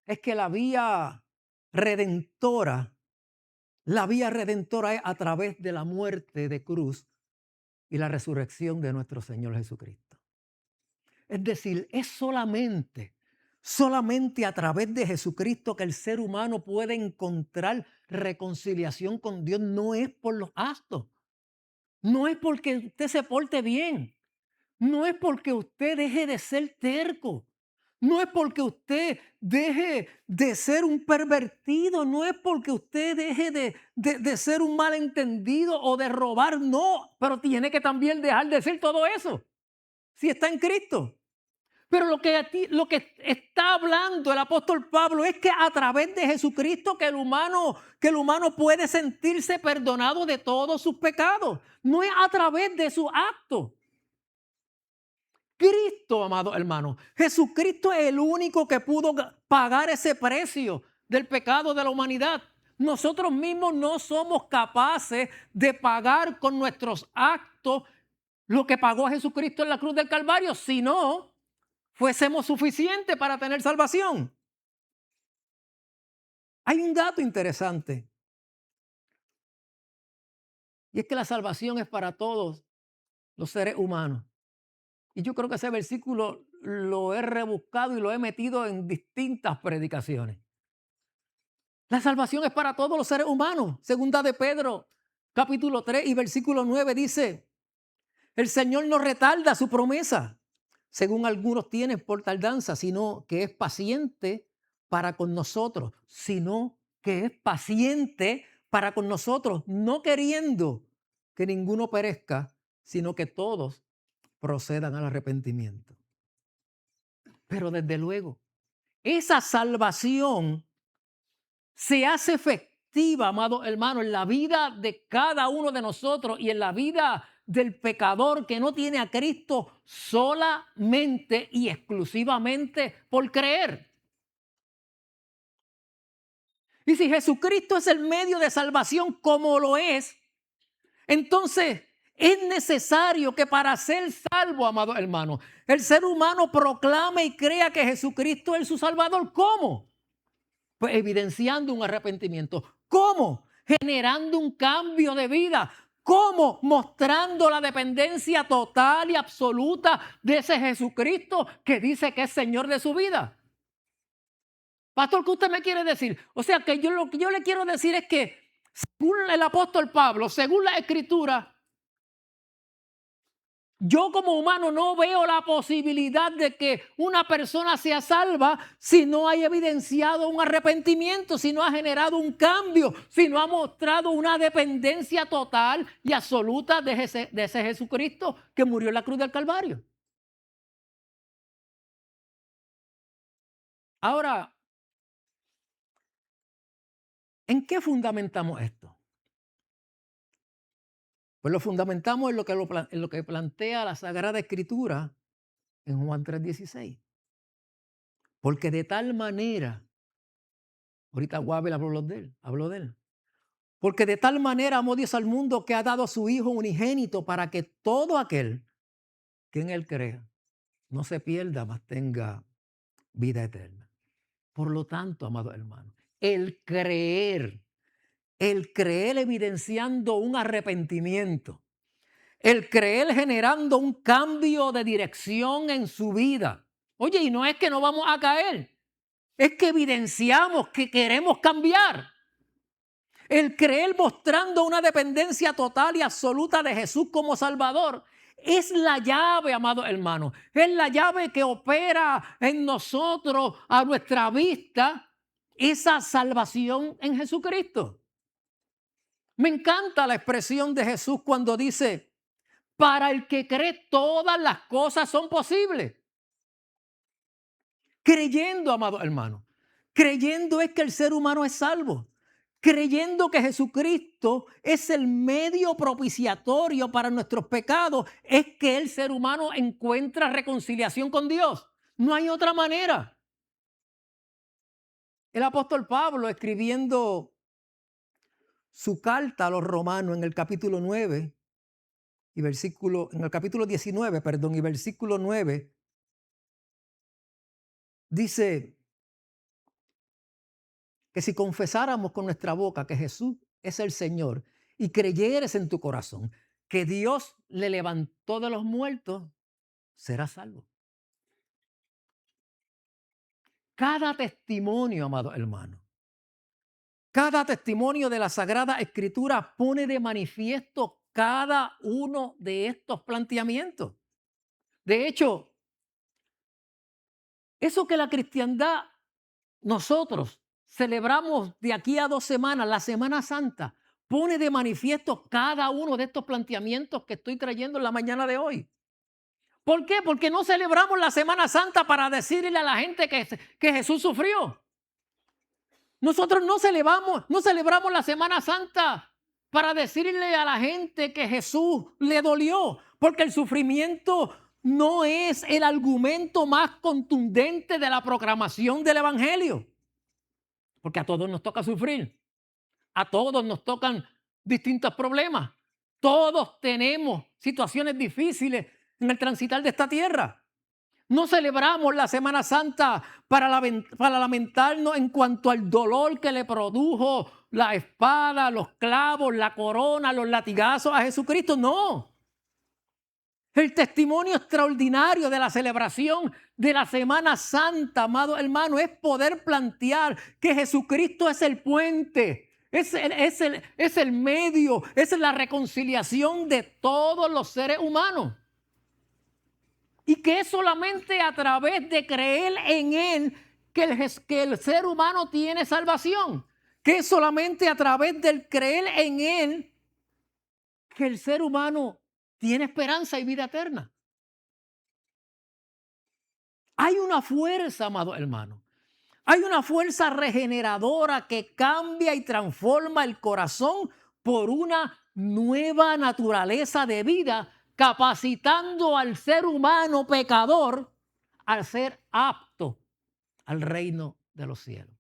es que la vía redentora es a través de la muerte de cruz y la resurrección de nuestro Señor Jesucristo. Es decir, es solamente a través de Jesucristo que el ser humano puede encontrar reconciliación con Dios. No es por los actos, no es porque usted se porte bien, no es porque usted deje de ser terco, no es porque usted deje de ser un pervertido, no es porque usted deje de ser un malentendido o de robar, no, pero tiene que también dejar de ser todo eso si está en Cristo. Pero lo que está hablando el apóstol Pablo es que a través de Jesucristo que el humano puede sentirse perdonado de todos sus pecados. No es a través de su acto. Cristo, amado hermano, Jesucristo es el único que pudo pagar ese precio del pecado de la humanidad. Nosotros mismos no somos capaces de pagar con nuestros actos lo que pagó Jesucristo en la cruz del Calvario, si no fuésemos suficientes para tener salvación. Hay un dato interesante, y es que la salvación es para todos los seres humanos. Y yo creo que ese versículo lo he rebuscado y lo he metido en distintas predicaciones. La salvación es para todos los seres humanos. Segunda de Pedro, capítulo 3 y versículo 9 dice: el Señor no retarda su promesa, según algunos tienen por tardanza, sino que es paciente para con nosotros, no queriendo que ninguno perezca, sino que todos procedan al arrepentimiento. Pero desde luego, esa salvación se hace efectiva, amado hermano, en la vida de cada uno de nosotros y en la vida del pecador que no tiene a Cristo solamente y exclusivamente por creer. Y si Jesucristo es el medio de salvación como lo es, entonces es necesario que para ser salvo, amado hermano, el ser humano proclame y crea que Jesucristo es su Salvador. ¿Cómo? Pues evidenciando un arrepentimiento. ¿Cómo? Generando un cambio de vida. ¿Cómo? Mostrando la dependencia total y absoluta de ese Jesucristo que dice que es Señor de su vida. Pastor, ¿qué usted me quiere decir? O sea, que lo que yo le quiero decir es que según el apóstol Pablo, según la Escritura, yo como humano no veo la posibilidad de que una persona sea salva si no hay evidenciado un arrepentimiento, si no ha generado un cambio, si no ha mostrado una dependencia total y absoluta de ese Jesucristo que murió en la cruz del Calvario. Ahora, ¿en qué fundamentamos esto? Pues lo fundamentamos en lo que plantea la Sagrada Escritura en Juan 3:16. Porque de tal manera, ahorita Guabel habló de él. Porque de tal manera amó Dios al mundo que ha dado a su Hijo unigénito para que todo aquel que en él crea no se pierda, mas tenga vida eterna. Por lo tanto, amado hermano, el creer evidenciando un arrepentimiento, el creer generando un cambio de dirección en su vida. Oye, y no es que no vamos a caer, es que evidenciamos que queremos cambiar. El creer mostrando una dependencia total y absoluta de Jesús como Salvador es la llave, amado hermano. Es la llave que opera en nosotros, a nuestra vista, esa salvación en Jesucristo. Me encanta la expresión de Jesús cuando dice: para el que cree todas las cosas son posibles. Creyendo, amado hermano, creyendo es que el ser humano es salvo. Creyendo que Jesucristo es el medio propiciatorio para nuestros pecados, es que el ser humano encuentra reconciliación con Dios. No hay otra manera. El apóstol Pablo, escribiendo su carta a los romanos en el capítulo 9 y en el capítulo 19, y versículo 9, dice que si confesáramos con nuestra boca que Jesús es el Señor y creyeres en tu corazón que Dios le levantó de los muertos, será salvo. Cada testimonio, amado hermano, cada testimonio de la Sagrada Escritura pone de manifiesto cada uno de estos planteamientos. De hecho, eso que la cristiandad, nosotros celebramos de aquí a 2 semanas, la Semana Santa, pone de manifiesto cada uno de estos planteamientos que estoy trayendo en la mañana de hoy. ¿Por qué? Porque no celebramos la Semana Santa para decirle a la gente que Jesús sufrió. Nosotros no celebramos la Semana Santa para decirle a la gente que Jesús le dolió, porque el sufrimiento no es el argumento más contundente de la proclamación del Evangelio. Porque a todos nos toca sufrir, a todos nos tocan distintos problemas, todos tenemos situaciones difíciles en el transitar de esta tierra. No celebramos la Semana Santa para lamentarnos en cuanto al dolor que le produjo la espada, los clavos, la corona, los latigazos a Jesucristo. No. El testimonio extraordinario de la celebración de la Semana Santa, amado hermano, es poder plantear que Jesucristo es el puente, es el medio, es la reconciliación de todos los seres humanos. Y que es solamente a través de creer en Él que el ser humano tiene salvación. Que es solamente a través del creer en Él que el ser humano tiene esperanza y vida eterna. Hay una fuerza, amado hermano. Hay una fuerza regeneradora que cambia y transforma el corazón por una nueva naturaleza de vida, capacitando al ser humano pecador al ser apto al reino de los cielos.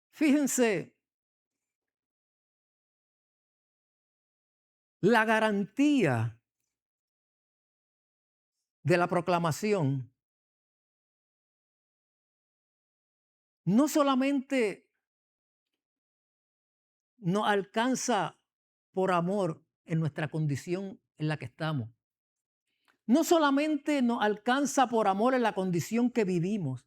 Fíjense, la garantía de la proclamación no solamente nos alcanza por amor en nuestra condición en la que estamos. No solamente nos alcanza por amor en la condición que vivimos.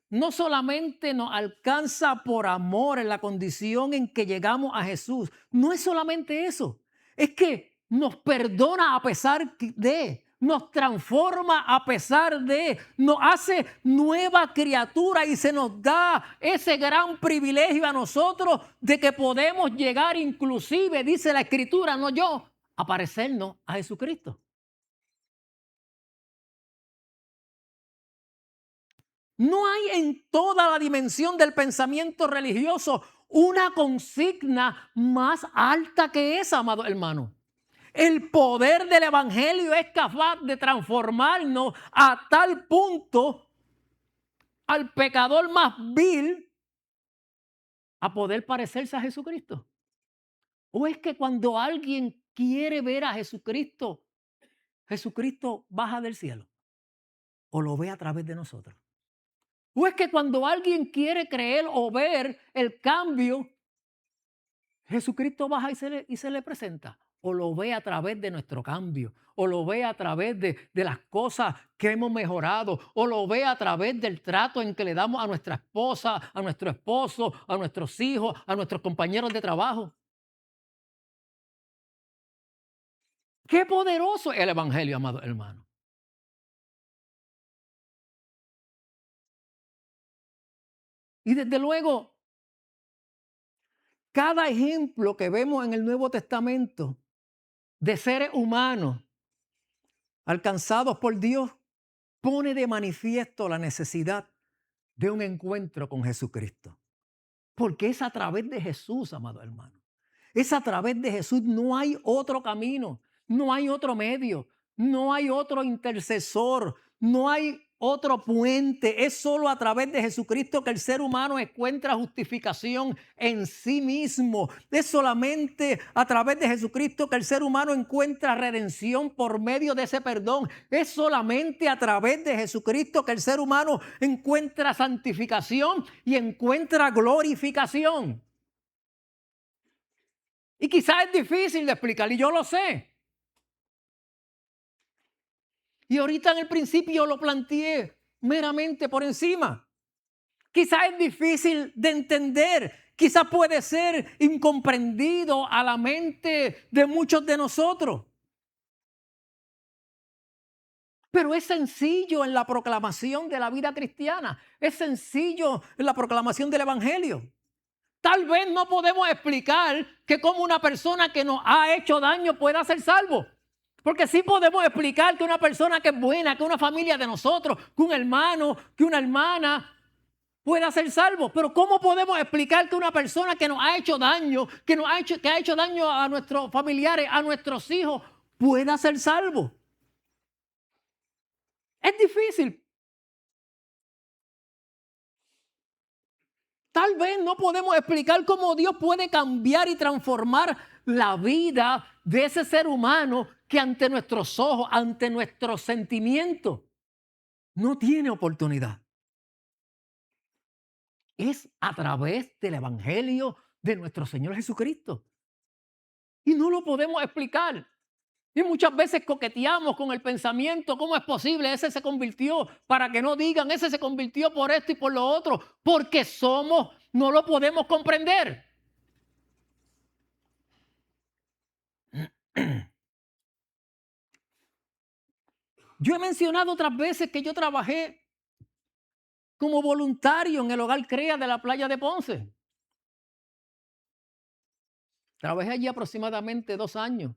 No solamente nos alcanza por amor en la condición en que llegamos a Jesús. No es solamente eso. Es que nos perdona a pesar de, nos transforma a pesar de, nos hace nueva criatura y se nos da ese gran privilegio a nosotros de que podemos llegar inclusive, dice la Escritura, no yo, a parecernos a Jesucristo. No hay en toda la dimensión del pensamiento religioso una consigna más alta que esa, amado hermano. El poder del Evangelio es capaz de transformarnos a tal punto al pecador más vil a poder parecerse a Jesucristo. ¿O es que cuando alguien quiere ver a Jesucristo, Jesucristo baja del cielo o lo ve a través de nosotros? ¿O es que cuando alguien quiere creer o ver el cambio, Jesucristo baja y se le presenta? ¿O lo ve a través de nuestro cambio? ¿O lo ve a través de las cosas que hemos mejorado? ¿O lo ve a través del trato en que le damos a nuestra esposa, a nuestro esposo, a nuestros hijos, a nuestros compañeros de trabajo? ¡Qué poderoso es el Evangelio, amado hermano! Y desde luego, cada ejemplo que vemos en el Nuevo Testamento de seres humanos alcanzados por Dios pone de manifiesto la necesidad de un encuentro con Jesucristo. Porque es a través de Jesús, amado hermano. Es a través de Jesús, no hay otro camino, no hay otro medio, no hay otro intercesor, no hay otro puente. Es solo a través de Jesucristo que el ser humano encuentra justificación en sí mismo. Es solamente a través de Jesucristo que el ser humano encuentra redención por medio de ese perdón. Es solamente a través de Jesucristo que el ser humano encuentra santificación y encuentra glorificación. Y quizás es difícil de explicar, y yo lo sé. Y ahorita en el principio lo planteé meramente por encima. Quizás es difícil de entender, quizás puede ser incomprendido a la mente de muchos de nosotros. Pero es sencillo en la proclamación de la vida cristiana, es sencillo en la proclamación del Evangelio. Tal vez no podemos explicar que como una persona que nos ha hecho daño pueda ser salvo. Porque sí podemos explicar que una persona que es buena, que una familia de nosotros, que un hermano, que una hermana pueda ser salvo. Pero ¿cómo podemos explicar que una persona que nos ha hecho daño, que ha hecho daño a nuestros familiares, a nuestros hijos, pueda ser salvo? Es difícil. Tal vez no podemos explicar cómo Dios puede cambiar y transformar la vida de ese ser humano que ante nuestros ojos, ante nuestros sentimientos, no tiene oportunidad. Es a través del Evangelio de nuestro Señor Jesucristo. Y no lo podemos explicar. Y muchas veces coqueteamos con el pensamiento, ¿cómo es posible? Ese se convirtió, para que no digan, ese se convirtió por esto y por lo otro, porque no lo podemos comprender. Yo he mencionado otras veces que yo trabajé como voluntario en el Hogar CREA de la playa de Ponce. Trabajé allí aproximadamente 2 años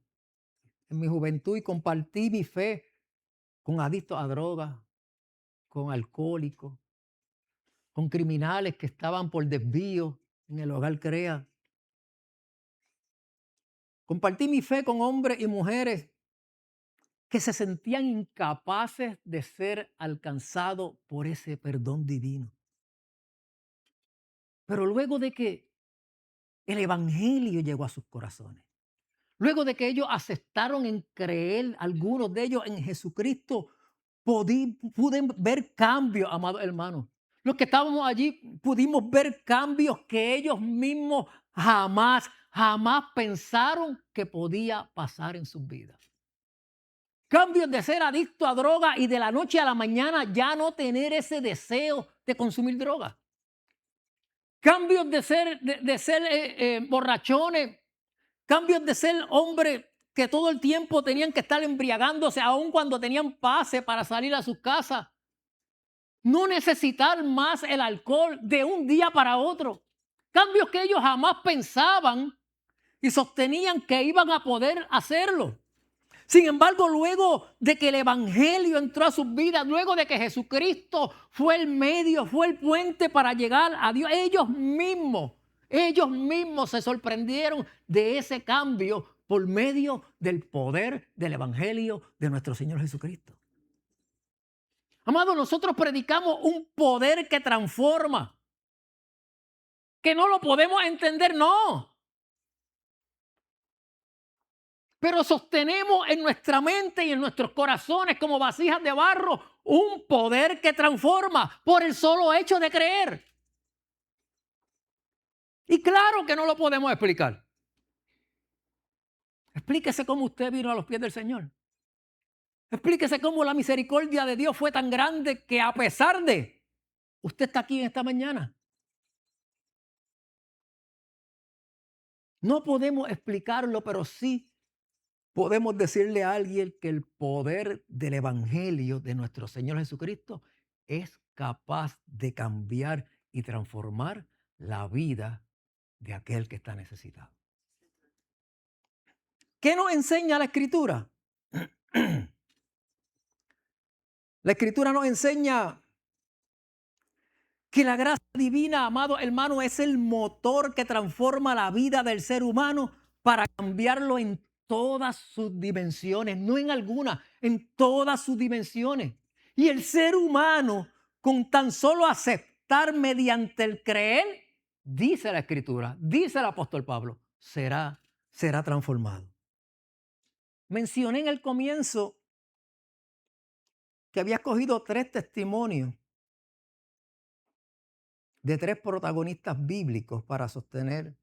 en mi juventud y compartí mi fe con adictos a drogas, con alcohólicos, con criminales que estaban por desvío en el Hogar CREA. Compartí mi fe con hombres y mujeres que se sentían incapaces de ser alcanzados por ese perdón divino. Pero luego de que el Evangelio llegó a sus corazones, luego de que ellos aceptaron en creer, algunos de ellos en Jesucristo, pude ver cambios, amados hermanos. Los que estábamos allí pudimos ver cambios que ellos mismos jamás pensaron que podía pasar en sus vidas. Cambios de ser adicto a droga y de la noche a la mañana ya no tener ese deseo de consumir droga. Cambios de ser borrachones. Cambios de ser hombres que todo el tiempo tenían que estar embriagándose, aun cuando tenían pase para salir a sus casas. No necesitar más el alcohol de un día para otro. Cambios que ellos jamás pensaban y sostenían que iban a poder hacerlo. Sin embargo, luego de que el Evangelio entró a sus vidas, luego de que Jesucristo fue el medio, fue el puente para llegar a Dios, ellos mismos se sorprendieron de ese cambio por medio del poder del Evangelio de nuestro Señor Jesucristo. Amados, nosotros predicamos un poder que transforma, que no lo podemos entender, no. Pero sostenemos en nuestra mente y en nuestros corazones como vasijas de barro un poder que transforma por el solo hecho de creer. Y claro que no lo podemos explicar. Explíquese cómo usted vino a los pies del Señor. Explíquese cómo la misericordia de Dios fue tan grande que a pesar de, usted está aquí en esta mañana. No podemos explicarlo, pero sí podemos decirle a alguien que el poder del Evangelio de nuestro Señor Jesucristo es capaz de cambiar y transformar la vida de aquel que está necesitado. ¿Qué nos enseña la Escritura? La Escritura nos enseña que la gracia divina, amado hermano, es el motor que transforma la vida del ser humano para cambiarlo en todas sus dimensiones, no en algunas, en todas sus dimensiones. Y el ser humano, con tan solo aceptar mediante el creer, dice la Escritura, dice el apóstol Pablo, será transformado. Mencioné en el comienzo que había escogido 3 testimonios de 3 protagonistas bíblicos para sostener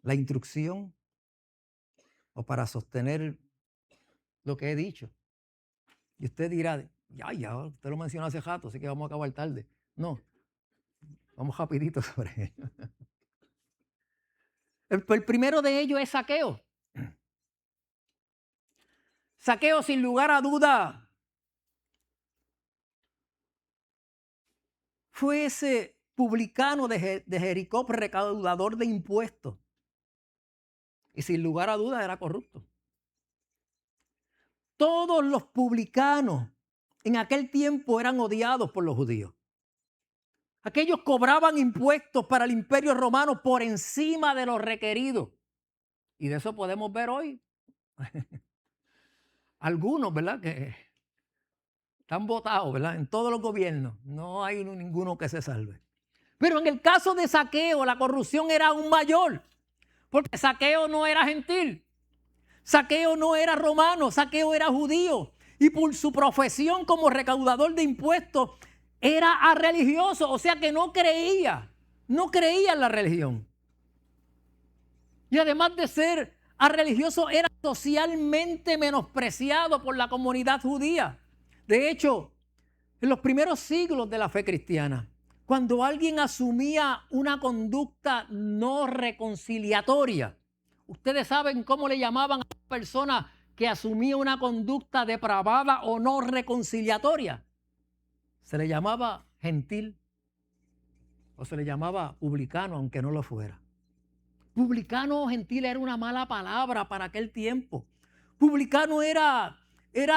la instrucción o para sostener lo que he dicho. Y usted dirá, ya, usted lo mencionó hace rato, así que vamos a acabar tarde. No, vamos rapidito sobre ello. El primero de ellos es Zaqueo. Zaqueo, sin lugar a duda, fue ese publicano de Jericó, recaudador de impuestos. Y sin lugar a duda era corrupto. Todos los publicanos en aquel tiempo eran odiados por los judíos. Aquellos cobraban impuestos para el imperio romano por encima de lo requerido. Y de eso podemos ver hoy. Algunos, ¿verdad? Que están votados, ¿verdad? En todos los gobiernos. No hay ninguno que se salve. Pero en el caso de Zaqueo, la corrupción era aún mayor. Porque Zaqueo no era gentil. Zaqueo no era romano. Zaqueo era judío. Y por su profesión como recaudador de impuestos, era religioso. O sea que no creía en la religión. Y además de ser religioso, era socialmente menospreciado por la comunidad judía. De hecho, en los primeros siglos de la fe cristiana, cuando alguien asumía una conducta no reconciliatoria, ustedes saben cómo le llamaban a una persona que asumía una conducta depravada o no reconciliatoria. Se le llamaba gentil o se le llamaba publicano, aunque no lo fuera. Publicano o gentil era una mala palabra para aquel tiempo. Publicano era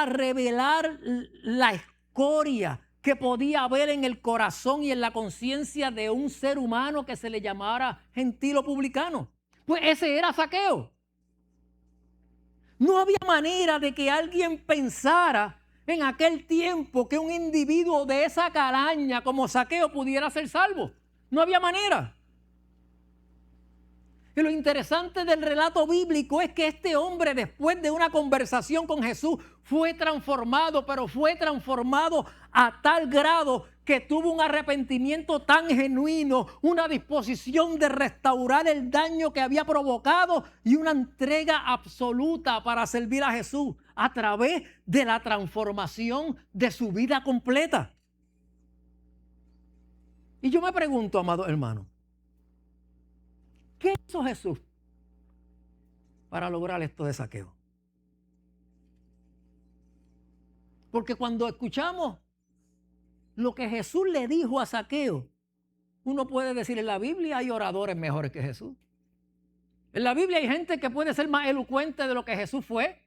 revelar la escoria que podía haber en el corazón y en la conciencia de un ser humano que se le llamara gentil o publicano. Pues ese era Zaqueo. No había manera de que alguien pensara en aquel tiempo que un individuo de esa calaña como Zaqueo pudiera ser salvo. No había manera. Y lo interesante del relato bíblico es que este hombre, después de una conversación con Jesús, fue transformado, pero fue transformado a tal grado que tuvo un arrepentimiento tan genuino, una disposición de restaurar el daño que había provocado y una entrega absoluta para servir a Jesús a través de la transformación de su vida completa. Y yo me pregunto, amado hermano, ¿qué hizo Jesús para lograr esto de Zaqueo? Porque cuando escuchamos lo que Jesús le dijo a Zaqueo, uno puede decir, en la Biblia hay oradores mejores que Jesús. En la Biblia hay gente que puede ser más elocuente de lo que Jesús fue.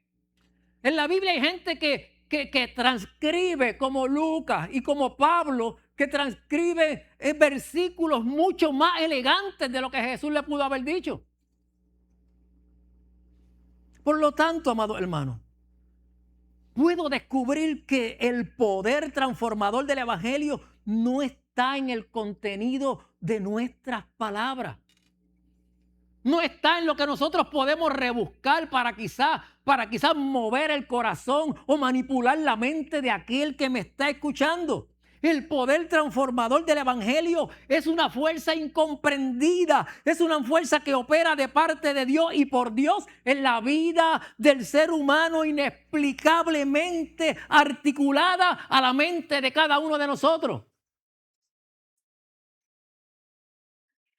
En la Biblia hay gente que transcribe, como Lucas y como Pablo, que transcribe versículos mucho más elegantes de lo que Jesús le pudo haber dicho. Por lo tanto, amado hermano, puedo descubrir que el poder transformador del Evangelio no está en el contenido de nuestras palabras. No está en lo que nosotros podemos rebuscar para quizás mover el corazón o manipular la mente de aquel que me está escuchando. El poder transformador del Evangelio es una fuerza incomprendida, es una fuerza que opera de parte de Dios y por Dios en la vida del ser humano, inexplicablemente articulada a la mente de cada uno de nosotros.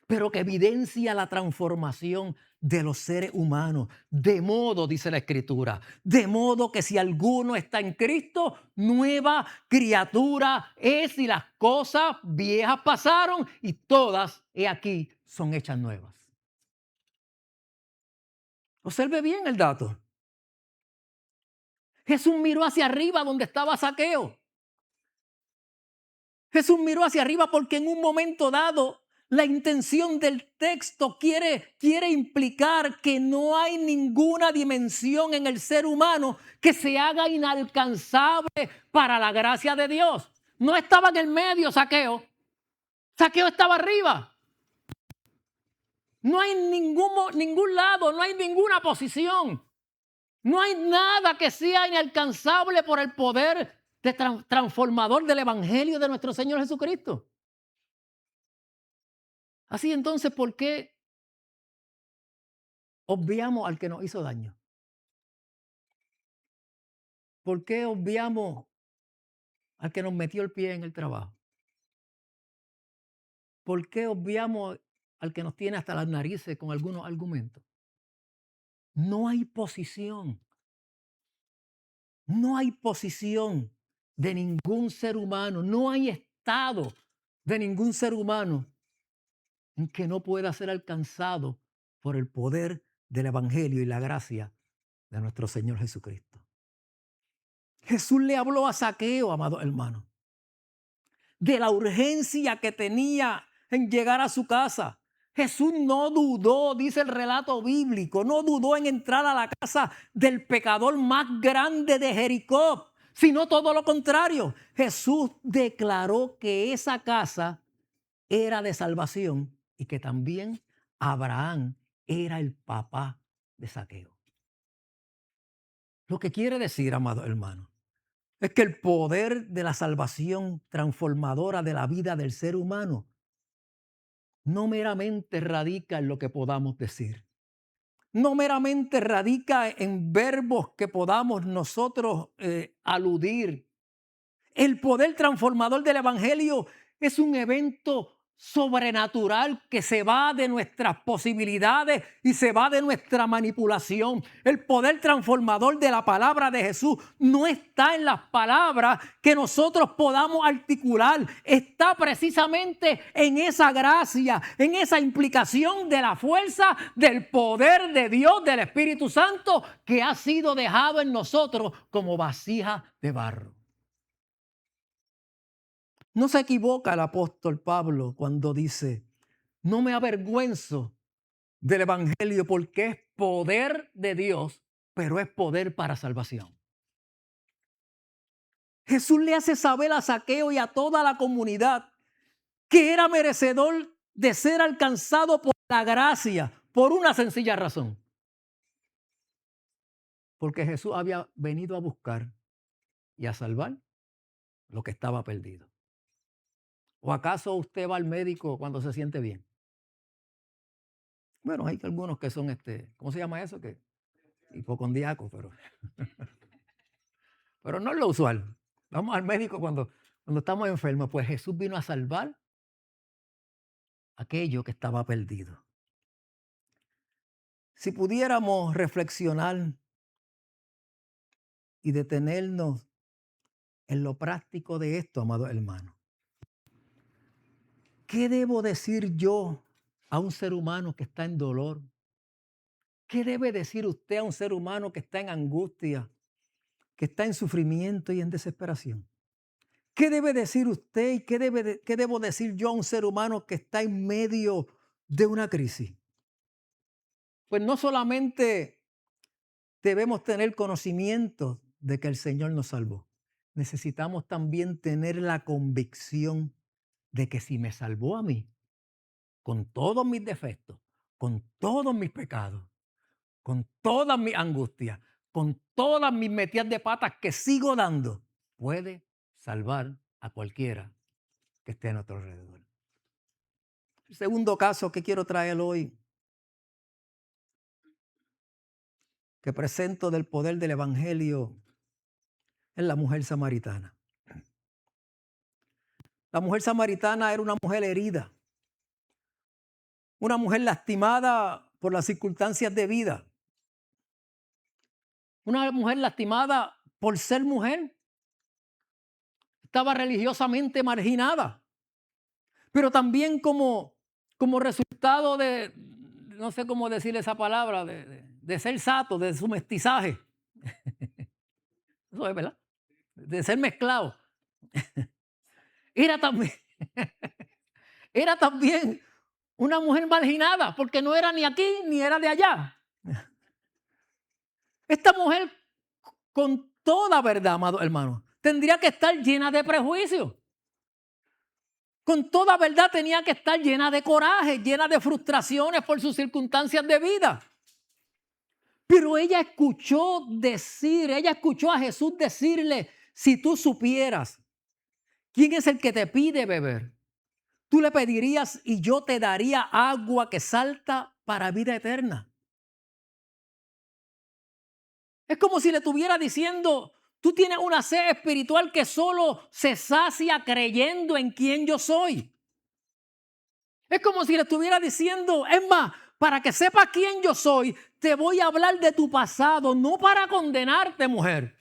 Pero que evidencia la transformación de los seres humanos. De modo, dice la Escritura, de modo que si alguno está en Cristo, nueva criatura es, y las cosas viejas pasaron y todas, he aquí, son hechas nuevas. Observe bien el dato. Jesús miró hacia arriba donde estaba Zaqueo. Jesús miró hacia arriba porque en un momento dado la intención del texto quiere implicar que no hay ninguna dimensión en el ser humano que se haga inalcanzable para la gracia de Dios. No estaba en el medio Zaqueo. Zaqueo estaba arriba. No hay ningún lado, no hay ninguna posición. No hay nada que sea inalcanzable por el poder transformador del Evangelio de nuestro Señor Jesucristo. Así entonces, ¿por qué obviamos al que nos hizo daño? ¿Por qué obviamos al que nos metió el pie en el trabajo? ¿Por qué obviamos al que nos tiene hasta las narices con algunos argumentos? No hay posición, no hay posición de ningún ser humano, no hay estado de ningún ser humano en que no pueda ser alcanzado por el poder del Evangelio y la gracia de nuestro Señor Jesucristo. Jesús le habló a Zaqueo, amado hermano, de la urgencia que tenía en llegar a su casa. Jesús no dudó, dice el relato bíblico, no dudó en entrar a la casa del pecador más grande de Jericó, sino todo lo contrario. Jesús declaró que esa casa era de salvación y que también Abraham era el papá de Zaqueo. Lo que quiere decir, amado hermano, es que el poder de la salvación transformadora de la vida del ser humano no meramente radica en lo que podamos decir, no meramente radica en verbos que podamos nosotros aludir. El poder transformador del Evangelio es un evento sobrenatural que se va de nuestras posibilidades y se va de nuestra manipulación. El poder transformador de la palabra de Jesús no está en las palabras que nosotros podamos articular, está precisamente en esa gracia, en esa implicación de la fuerza del poder de Dios, del Espíritu Santo, que ha sido dejado en nosotros como vasija de barro. No se equivoca el apóstol Pablo cuando dice, no me avergüenzo del Evangelio porque es poder de Dios, pero es poder para salvación. Jesús le hace saber a Zaqueo y a toda la comunidad que era merecedor de ser alcanzado por la gracia, por una sencilla razón. Porque Jesús había venido a buscar y a salvar lo que estaba perdido. ¿O acaso usted va al médico cuando se siente bien? Bueno, hay algunos que son, ¿cómo se llama eso? Que hipocondíacos, pero no es lo usual. Vamos al médico cuando estamos enfermos. Pues Jesús vino a salvar aquello que estaba perdido. Si pudiéramos reflexionar y detenernos en lo práctico de esto, amado hermano. ¿Qué debo decir yo a un ser humano que está en dolor? ¿Qué debe decir usted a un ser humano que está en angustia, que está en sufrimiento y en desesperación? ¿Qué debe decir usted y qué debo decir yo a un ser humano que está en medio de una crisis? Pues no solamente debemos tener conocimiento de que el Señor nos salvó, necesitamos también tener la convicción de que si me salvó a mí, con todos mis defectos, con todos mis pecados, con todas mis angustias, con todas mis metidas de patas que sigo dando, puede salvar a cualquiera que esté a nuestro alrededor. El segundo caso que quiero traer hoy, que presento del poder del Evangelio, es la mujer samaritana. La mujer samaritana era una mujer herida, una mujer lastimada por las circunstancias de vida, una mujer lastimada por ser mujer. Estaba religiosamente marginada, pero también como resultado de, no sé cómo decir esa palabra, de ser sato, de su mestizaje. Eso es verdad, de ser mezclado. Era también, era también una mujer marginada, porque no era ni aquí ni era de allá. Esta mujer, con toda verdad, amado hermano, tendría que estar llena de prejuicios. Con toda verdad tenía que estar llena de coraje, llena de frustraciones por sus circunstancias de vida. Pero ella escuchó a Jesús decirle, si tú supieras quién es el que te pide beber, tú le pedirías y yo te daría agua que salta para vida eterna. Es como si le estuviera diciendo, tú tienes una sed espiritual que solo se sacia creyendo en quién yo soy. Es como si le estuviera diciendo, es más, para que sepas quién yo soy, te voy a hablar de tu pasado, no para condenarte, mujer.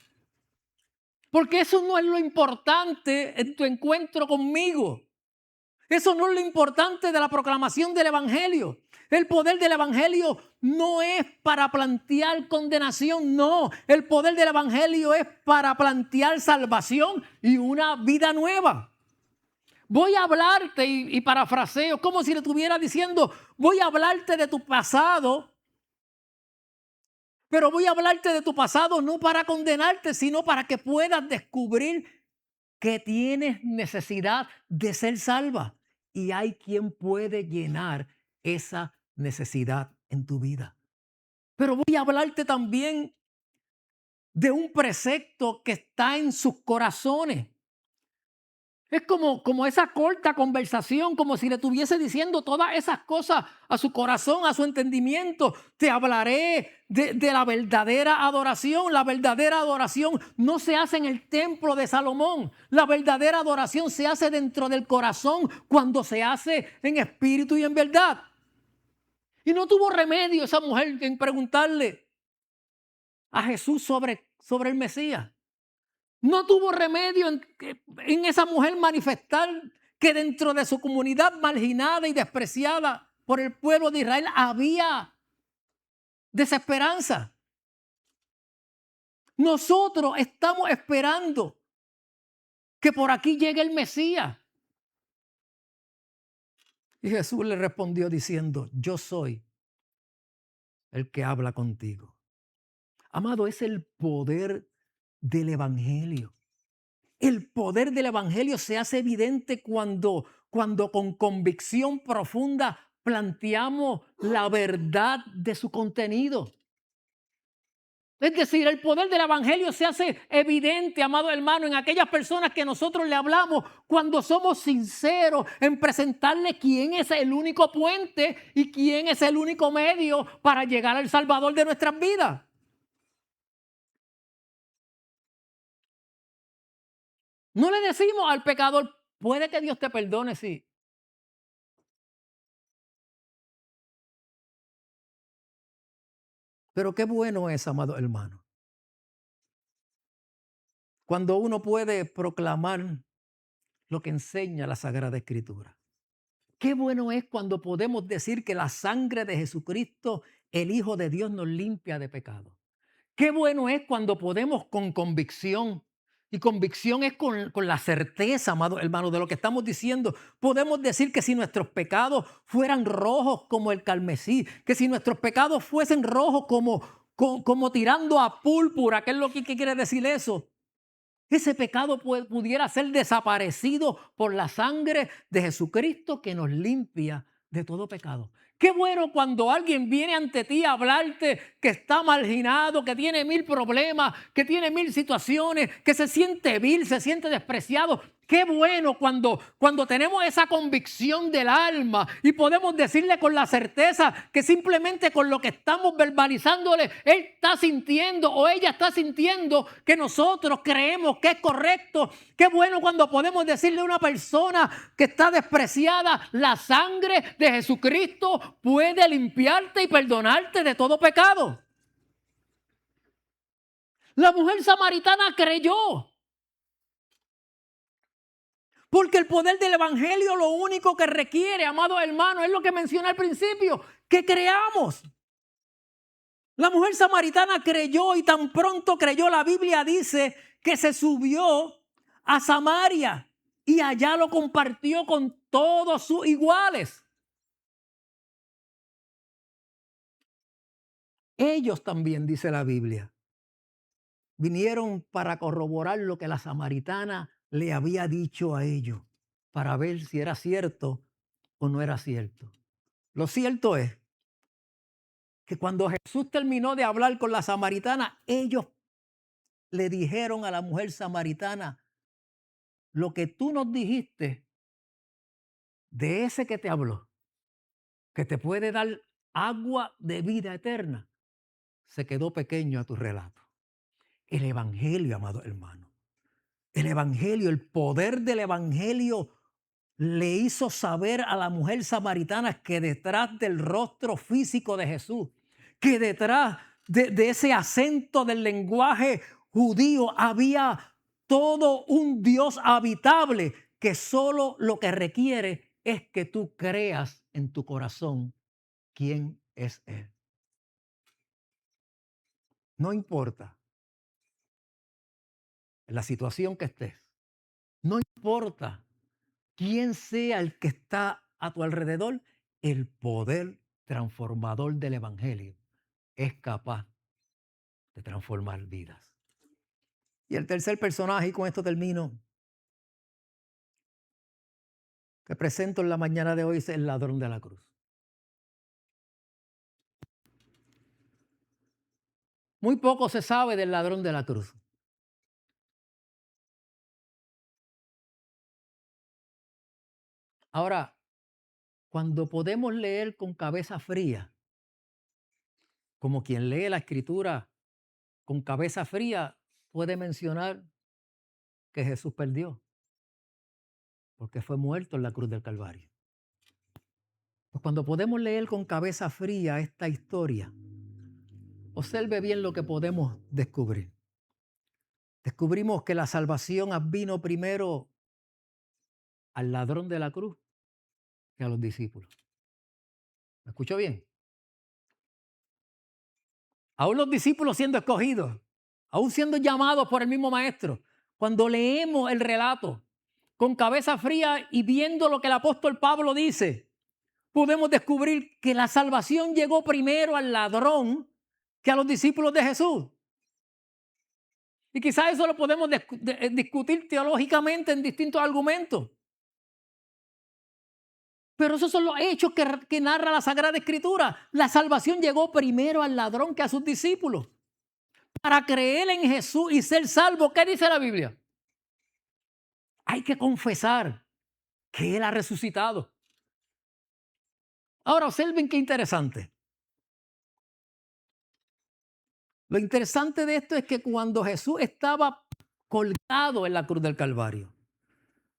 Porque eso no es lo importante en tu encuentro conmigo. Eso no es lo importante de la proclamación del Evangelio. El poder del Evangelio no es para plantear condenación, no. El poder del Evangelio es para plantear salvación y una vida nueva. Voy a hablarte, y parafraseo, como si le estuviera diciendo, voy a hablarte de tu pasado, pero voy a hablarte de tu pasado no para condenarte, sino para que puedas descubrir que tienes necesidad de ser salva. Y hay quien puede llenar esa necesidad en tu vida. Pero voy a hablarte también de un precepto que está en sus corazones. Es como esa corta conversación, como si le estuviese diciendo todas esas cosas a su corazón, a su entendimiento. Te hablaré de la verdadera adoración. La verdadera adoración no se hace en el templo de Salomón. La verdadera adoración se hace dentro del corazón cuando se hace en espíritu y en verdad. Y no tuvo remedio esa mujer en preguntarle a Jesús sobre el Mesías. No tuvo remedio en esa mujer manifestar que dentro de su comunidad marginada y despreciada por el pueblo de Israel había desesperanza. Nosotros estamos esperando que por aquí llegue el Mesías. Y Jesús le respondió diciendo, yo soy el que habla contigo. Amado, es el poder del Evangelio. El poder del Evangelio se hace evidente cuando con convicción profunda planteamos la verdad de su contenido. Es decir, el poder del Evangelio se hace evidente, amado hermano, en aquellas personas que nosotros le hablamos cuando somos sinceros en presentarle quién es el único puente y quién es el único medio para llegar al Salvador de nuestras vidas. No le decimos al pecador, puede que Dios te perdone, sí. Pero qué bueno es, amado hermano, cuando uno puede proclamar lo que enseña la Sagrada Escritura. Qué bueno es cuando podemos decir que la sangre de Jesucristo, el Hijo de Dios, nos limpia de pecado. Qué bueno es cuando podemos con convicción, y convicción es con la certeza, amado hermano, de lo que estamos diciendo. Podemos decir que si nuestros pecados fueran rojos como el carmesí, que si nuestros pecados fuesen rojos como tirando a púrpura, ¿qué es lo que quiere decir eso? Ese pecado pudiera ser desaparecido por la sangre de Jesucristo que nos limpia de todo pecado. Qué bueno cuando alguien viene ante ti a hablarte que está marginado, que tiene 1000 problemas, que tiene 1000 situaciones, que se siente vil, se siente despreciado. Qué bueno cuando tenemos esa convicción del alma y podemos decirle con la certeza que simplemente con lo que estamos verbalizándole, él está sintiendo o ella está sintiendo que nosotros creemos que es correcto. Qué bueno cuando podemos decirle a una persona que está despreciada, la sangre de Jesucristo puede limpiarte y perdonarte de todo pecado. La mujer samaritana creyó. Porque el poder del Evangelio lo único que requiere, amados hermanos, es lo que mencioné al principio, que creamos. La mujer samaritana creyó y tan pronto creyó, la Biblia dice que se subió a Samaria y allá lo compartió con todos sus iguales. Ellos también, dice la Biblia, vinieron para corroborar lo que la samaritana le había dicho a ellos, para ver si era cierto o no era cierto. Lo cierto es que cuando Jesús terminó de hablar con la samaritana, ellos le dijeron a la mujer samaritana, lo que tú nos dijiste de ese que te habló, que te puede dar agua de vida eterna, se quedó pequeño a tu relato. El evangelio, amado hermano. El evangelio, el poder del evangelio le hizo saber a la mujer samaritana que detrás del rostro físico de Jesús, que detrás de ese acento del lenguaje judío había todo un Dios habitable que solo lo que requiere es que tú creas en tu corazón quién es Él. No importa la situación que estés, no importa quién sea el que está a tu alrededor, el poder transformador del evangelio es capaz de transformar vidas. Y el tercer personaje, y con esto termino, que presento en la mañana de hoy es el ladrón de la cruz. Muy poco se sabe del ladrón de la cruz. Ahora, cuando podemos leer con cabeza fría, como quien lee la escritura con cabeza fría, puede mencionar que Jesús perdió, porque fue muerto en la cruz del Calvario. Pues cuando podemos leer con cabeza fría esta historia, observe bien lo que podemos descubrir. Descubrimos que la salvación vino primero al ladrón de la cruz que a los discípulos. ¿Me escuchó bien? Aún los discípulos siendo escogidos, aún siendo llamados por el mismo maestro, cuando leemos el relato con cabeza fría y viendo lo que el apóstol Pablo dice, podemos descubrir que la salvación llegó primero al ladrón que a los discípulos de Jesús. Y quizás eso lo podemos discutir teológicamente en distintos argumentos. Pero esos son los hechos que narra la Sagrada Escritura. La salvación llegó primero al ladrón que a sus discípulos. Para creer en Jesús y ser salvo, ¿qué dice la Biblia? Hay que confesar que Él ha resucitado. Ahora observen qué interesante. Lo interesante de esto es que cuando Jesús estaba colgado en la cruz del Calvario,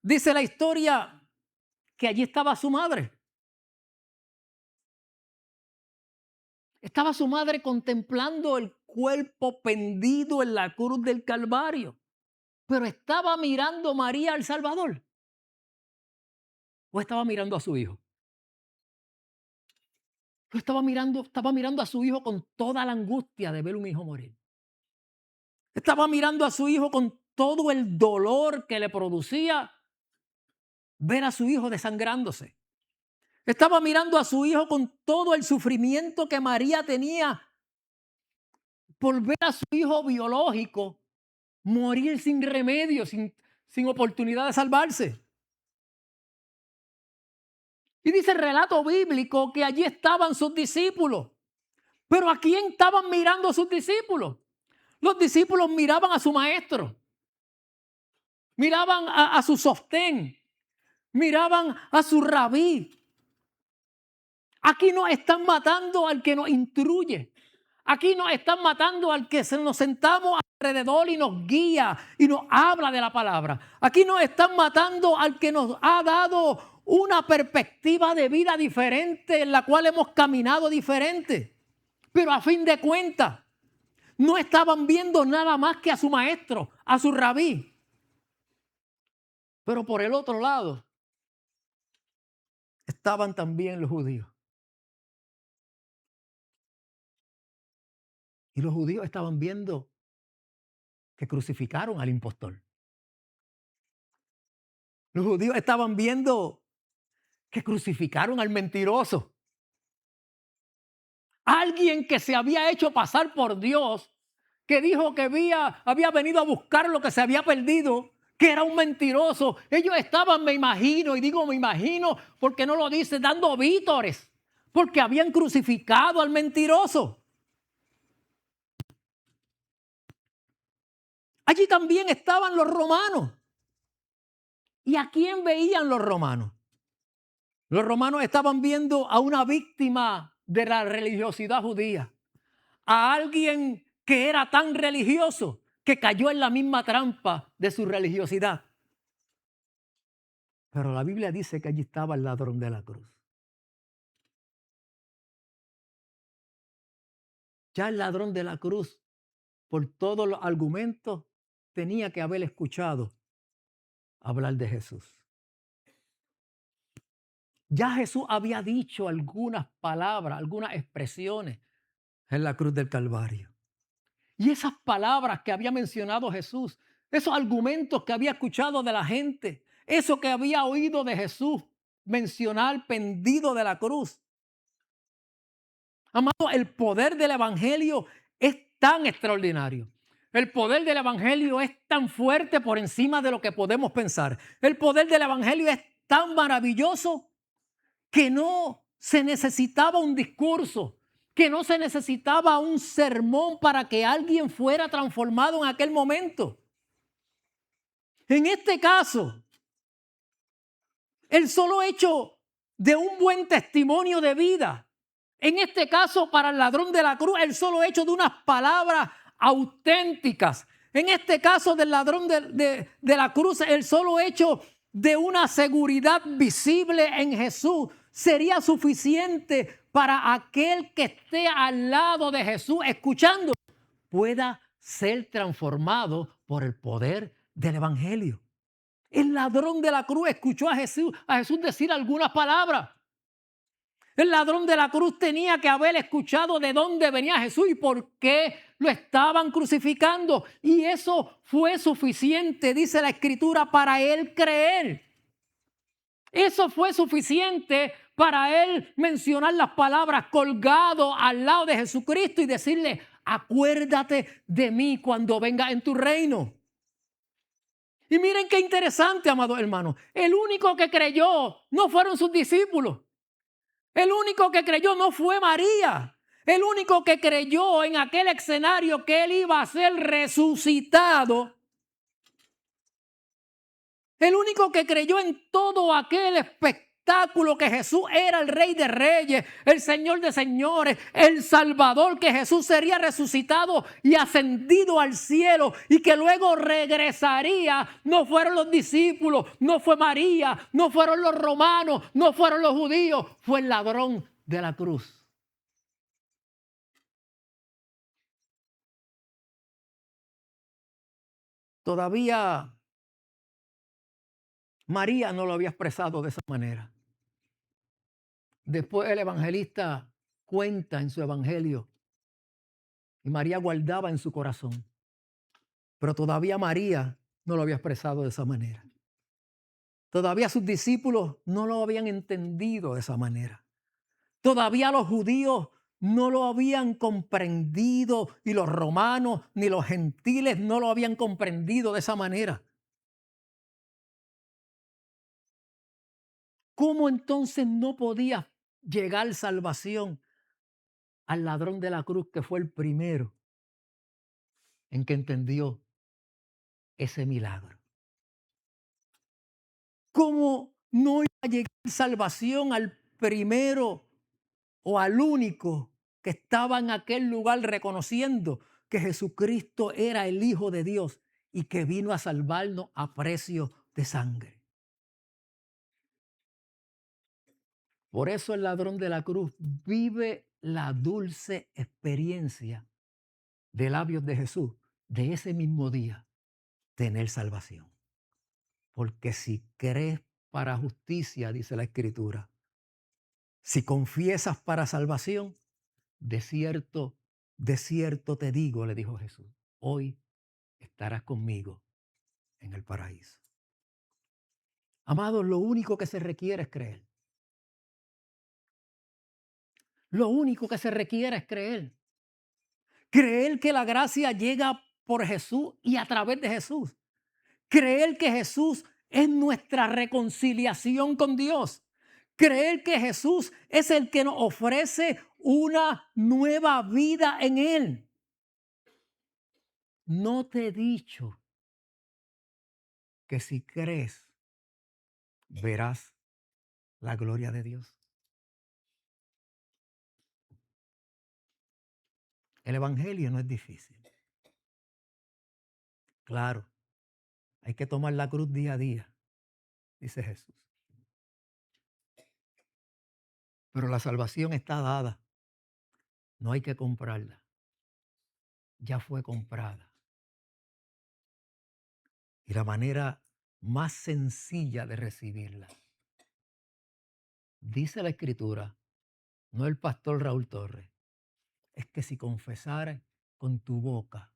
dice la historia que allí estaba su madre. Estaba su madre contemplando el cuerpo pendido en la cruz del Calvario. Pero estaba mirando María al Salvador. ¿O estaba mirando a su hijo? Estaba mirando a su hijo con toda la angustia de ver un hijo morir. Estaba mirando a su hijo con todo el dolor que le producía ver a su hijo desangrándose. Estaba mirando a su hijo con todo el sufrimiento que María tenía por ver a su hijo biológico morir sin remedio, sin oportunidad de salvarse. Y dice el relato bíblico que allí estaban sus discípulos. Pero ¿a quién estaban mirando sus discípulos? Los discípulos miraban a su maestro, miraban a su sostén, miraban a su rabí. Aquí nos están matando al que nos instruye. Aquí nos están matando al que nos sentamos alrededor y nos guía y nos habla de la palabra. Aquí nos están matando al que nos ha dado una perspectiva de vida diferente en la cual hemos caminado diferente. Pero a fin de cuentas, no estaban viendo nada más que a su maestro, a su rabí. Pero por el otro lado, estaban también los judíos. Y los judíos estaban viendo que crucificaron al impostor. Los judíos estaban viendo que crucificaron al mentiroso. Alguien que se había hecho pasar por Dios, que dijo que había venido a buscar lo que se había perdido, que era un mentiroso. Ellos estaban, me imagino, y digo me imagino porque no lo dice, dando vítores, porque habían crucificado al mentiroso. Allí también estaban los romanos. ¿Y a quién veían los romanos? Los romanos estaban viendo a una víctima de la religiosidad judía, a alguien que era tan religioso que cayó en la misma trampa de su religiosidad. Pero la Biblia dice que allí estaba el ladrón de la cruz. Ya el ladrón de la cruz, por todos los argumentos, tenía que haber escuchado hablar de Jesús. Ya Jesús había dicho algunas palabras, algunas expresiones en la cruz del Calvario. Y esas palabras que había mencionado Jesús, esos argumentos que había escuchado de la gente, eso que había oído de Jesús mencionar pendido de la cruz. Amado, el poder del Evangelio es tan extraordinario. El poder del Evangelio es tan fuerte por encima de lo que podemos pensar. El poder del Evangelio es tan maravilloso que no se necesitaba un discurso, que no se necesitaba un sermón para que alguien fuera transformado en aquel momento. En este caso, el solo hecho de un buen testimonio de vida, en este caso para el ladrón de la cruz, el solo hecho de unas palabras auténticas, en este caso del ladrón de la cruz, el solo hecho de una seguridad visible en Jesús sería suficiente para aquel que esté al lado de Jesús escuchando, pueda ser transformado por el poder del Evangelio. El ladrón de la cruz escuchó a Jesús decir algunas palabras. El ladrón de la cruz tenía que haber escuchado de dónde venía Jesús y por qué lo estaban crucificando. Y eso fue suficiente, dice la Escritura, para él creer. Eso fue suficiente para él mencionar las palabras colgado al lado de Jesucristo y decirle, acuérdate de mí cuando venga en tu reino. Y miren qué interesante, amados hermanos. El único que creyó no fueron sus discípulos. El único que creyó no fue María. El único que creyó en aquel escenario que él iba a ser resucitado. El único que creyó en todo aquel espectáculo que Jesús era el Rey de Reyes, el Señor de Señores, el Salvador, que Jesús sería resucitado y ascendido al cielo y que luego regresaría, no fueron los discípulos, no fue María, no fueron los romanos, no fueron los judíos, fue el ladrón de la cruz. Todavía María no lo había expresado de esa manera. Después el evangelista cuenta en su evangelio y María guardaba en su corazón. Pero todavía María no lo había expresado de esa manera. Todavía sus discípulos no lo habían entendido de esa manera. Todavía los judíos no lo habían comprendido y los romanos ni los gentiles no lo habían comprendido de esa manera. ¿Cómo entonces no podía llegar salvación al ladrón de la cruz que fue el primero en que entendió ese milagro? ¿Cómo no iba a llegar salvación al primero o al único que estaba en aquel lugar reconociendo que Jesucristo era el Hijo de Dios y que vino a salvarnos a precio de sangre? Por eso el ladrón de la cruz vive la dulce experiencia de labios de Jesús de ese mismo día tener salvación. Porque si crees para justicia, dice la Escritura, si confiesas para salvación, de cierto te digo, le dijo Jesús, hoy estarás conmigo en el paraíso. Amados, lo único que se requiere es creer. Lo único que se requiere es creer. Creer que la gracia llega por Jesús y a través de Jesús. Creer que Jesús es nuestra reconciliación con Dios. Creer que Jesús es el que nos ofrece una nueva vida en Él. ¿No te he dicho que si crees, verás la gloria de Dios? El evangelio no es difícil. Claro, hay que tomar la cruz día a día, dice Jesús. Pero la salvación está dada. No hay que comprarla. Ya fue comprada. Y la manera más sencilla de recibirla, dice la Escritura, no el pastor Raúl Torres, es que si confesares con tu boca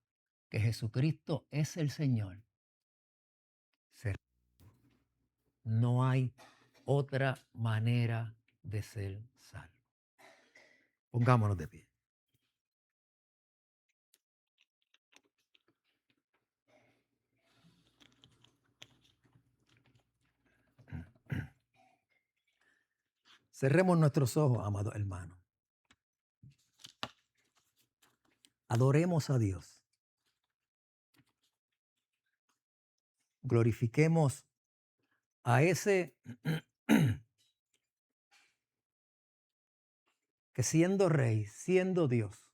que Jesucristo es el Señor, serás. No hay otra manera de ser salvo. Pongámonos de pie. Cerremos nuestros ojos, amados hermanos. Adoremos a Dios. Glorifiquemos a ese que siendo rey, siendo Dios,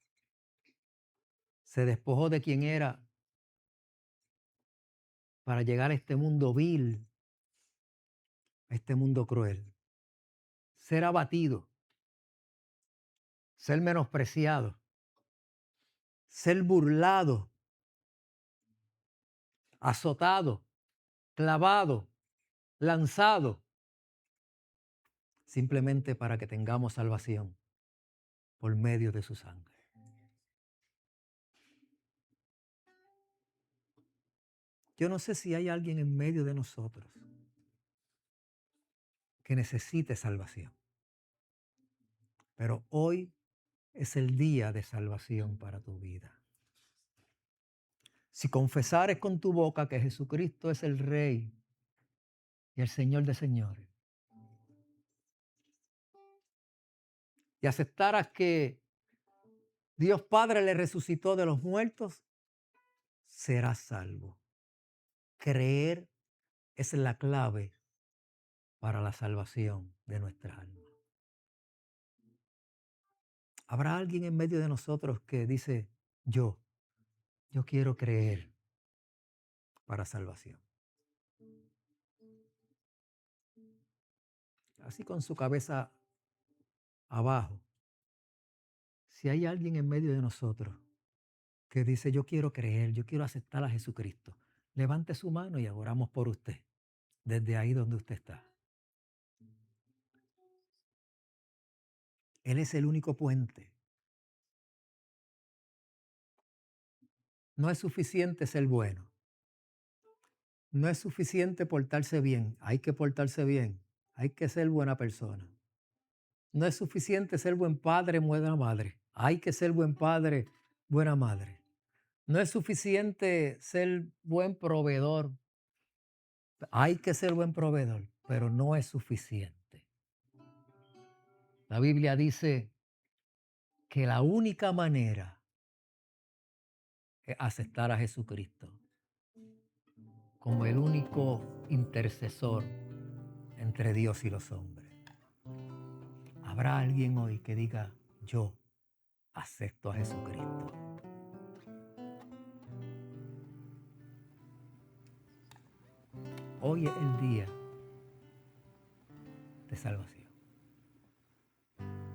se despojó de quien era para llegar a este mundo vil, a este mundo cruel. Ser abatido, ser menospreciado, ser burlado, azotado, clavado, lanzado, simplemente para que tengamos salvación por medio de su sangre. Yo no sé si hay alguien en medio de nosotros que necesite salvación, pero hoy es el día de salvación para tu vida. Si confesares con tu boca que Jesucristo es el Rey y el Señor de señores, y aceptaras que Dios Padre le resucitó de los muertos, serás salvo. Creer es la clave para la salvación de nuestra alma. ¿Habrá alguien en medio de nosotros que dice, yo quiero creer para salvación? Así con su cabeza abajo. Si hay alguien en medio de nosotros que dice, yo quiero creer, yo quiero aceptar a Jesucristo, levante su mano y oramos por usted, desde ahí donde usted está. Él es el único puente. No es suficiente ser bueno. No es suficiente portarse bien. Hay que portarse bien. Hay que ser buena persona. No es suficiente ser buen padre, buena madre. Hay que ser buen padre, buena madre. No es suficiente ser buen proveedor. Hay que ser buen proveedor, pero no es suficiente. La Biblia dice que la única manera es aceptar a Jesucristo como el único intercesor entre Dios y los hombres. ¿Habrá alguien hoy que diga, yo acepto a Jesucristo? Hoy es el día de salvación.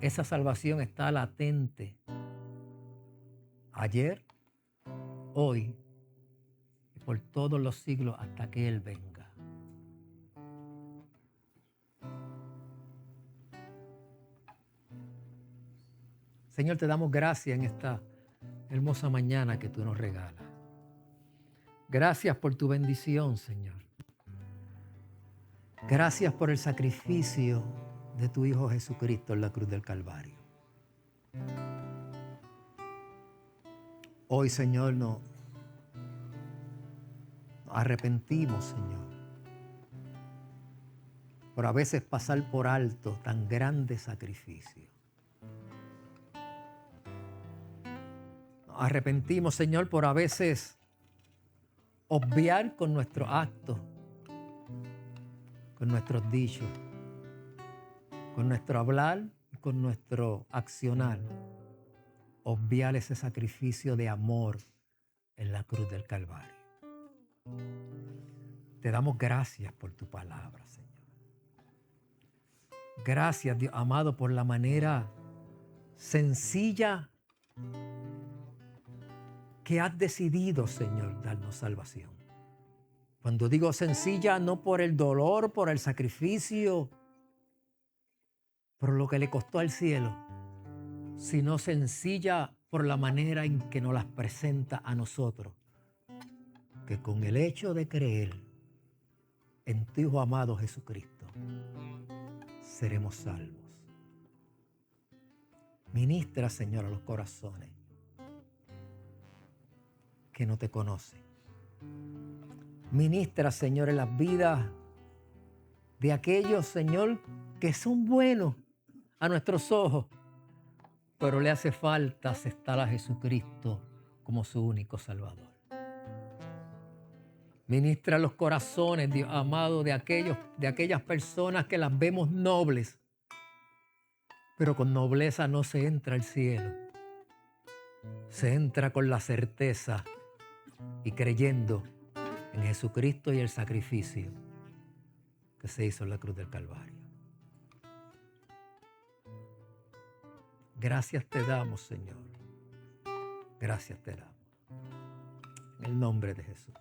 Esa salvación está latente ayer, hoy y por todos los siglos hasta que Él venga. Señor, te damos gracias en esta hermosa mañana que tú nos regalas. Gracias por tu bendición, Señor. Gracias por el sacrificio de tu Hijo Jesucristo en la cruz del Calvario. Hoy, Señor, nos arrepentimos, Señor, por a veces pasar por alto tan grande sacrificio. Nos arrepentimos, Señor, por a veces obviar con nuestros actos, con nuestros dichos, con nuestro hablar y con nuestro accionar, obviar ese sacrificio de amor en la cruz del Calvario. Te damos gracias por tu palabra, Señor. Gracias, Dios amado, por la manera sencilla que has decidido, Señor, darnos salvación. Cuando digo sencilla, no por el dolor, por el sacrificio, por lo que le costó al cielo, sino sencilla por la manera en que nos las presenta a nosotros, que con el hecho de creer en tu Hijo amado Jesucristo, seremos salvos. Ministra, Señor, a los corazones que no te conocen. Ministra, Señor, en las vidas de aquellos, Señor, que son buenos a nuestros ojos, pero le hace falta aceptar a Jesucristo como su único Salvador. Ministra los corazones, Dios amado, de aquellas personas que las vemos nobles, pero con nobleza no se entra al cielo. Se entra con la certeza y creyendo en Jesucristo y el sacrificio que se hizo en la cruz del Calvario. Gracias te damos, Señor. Gracias te damos. En el nombre de Jesús.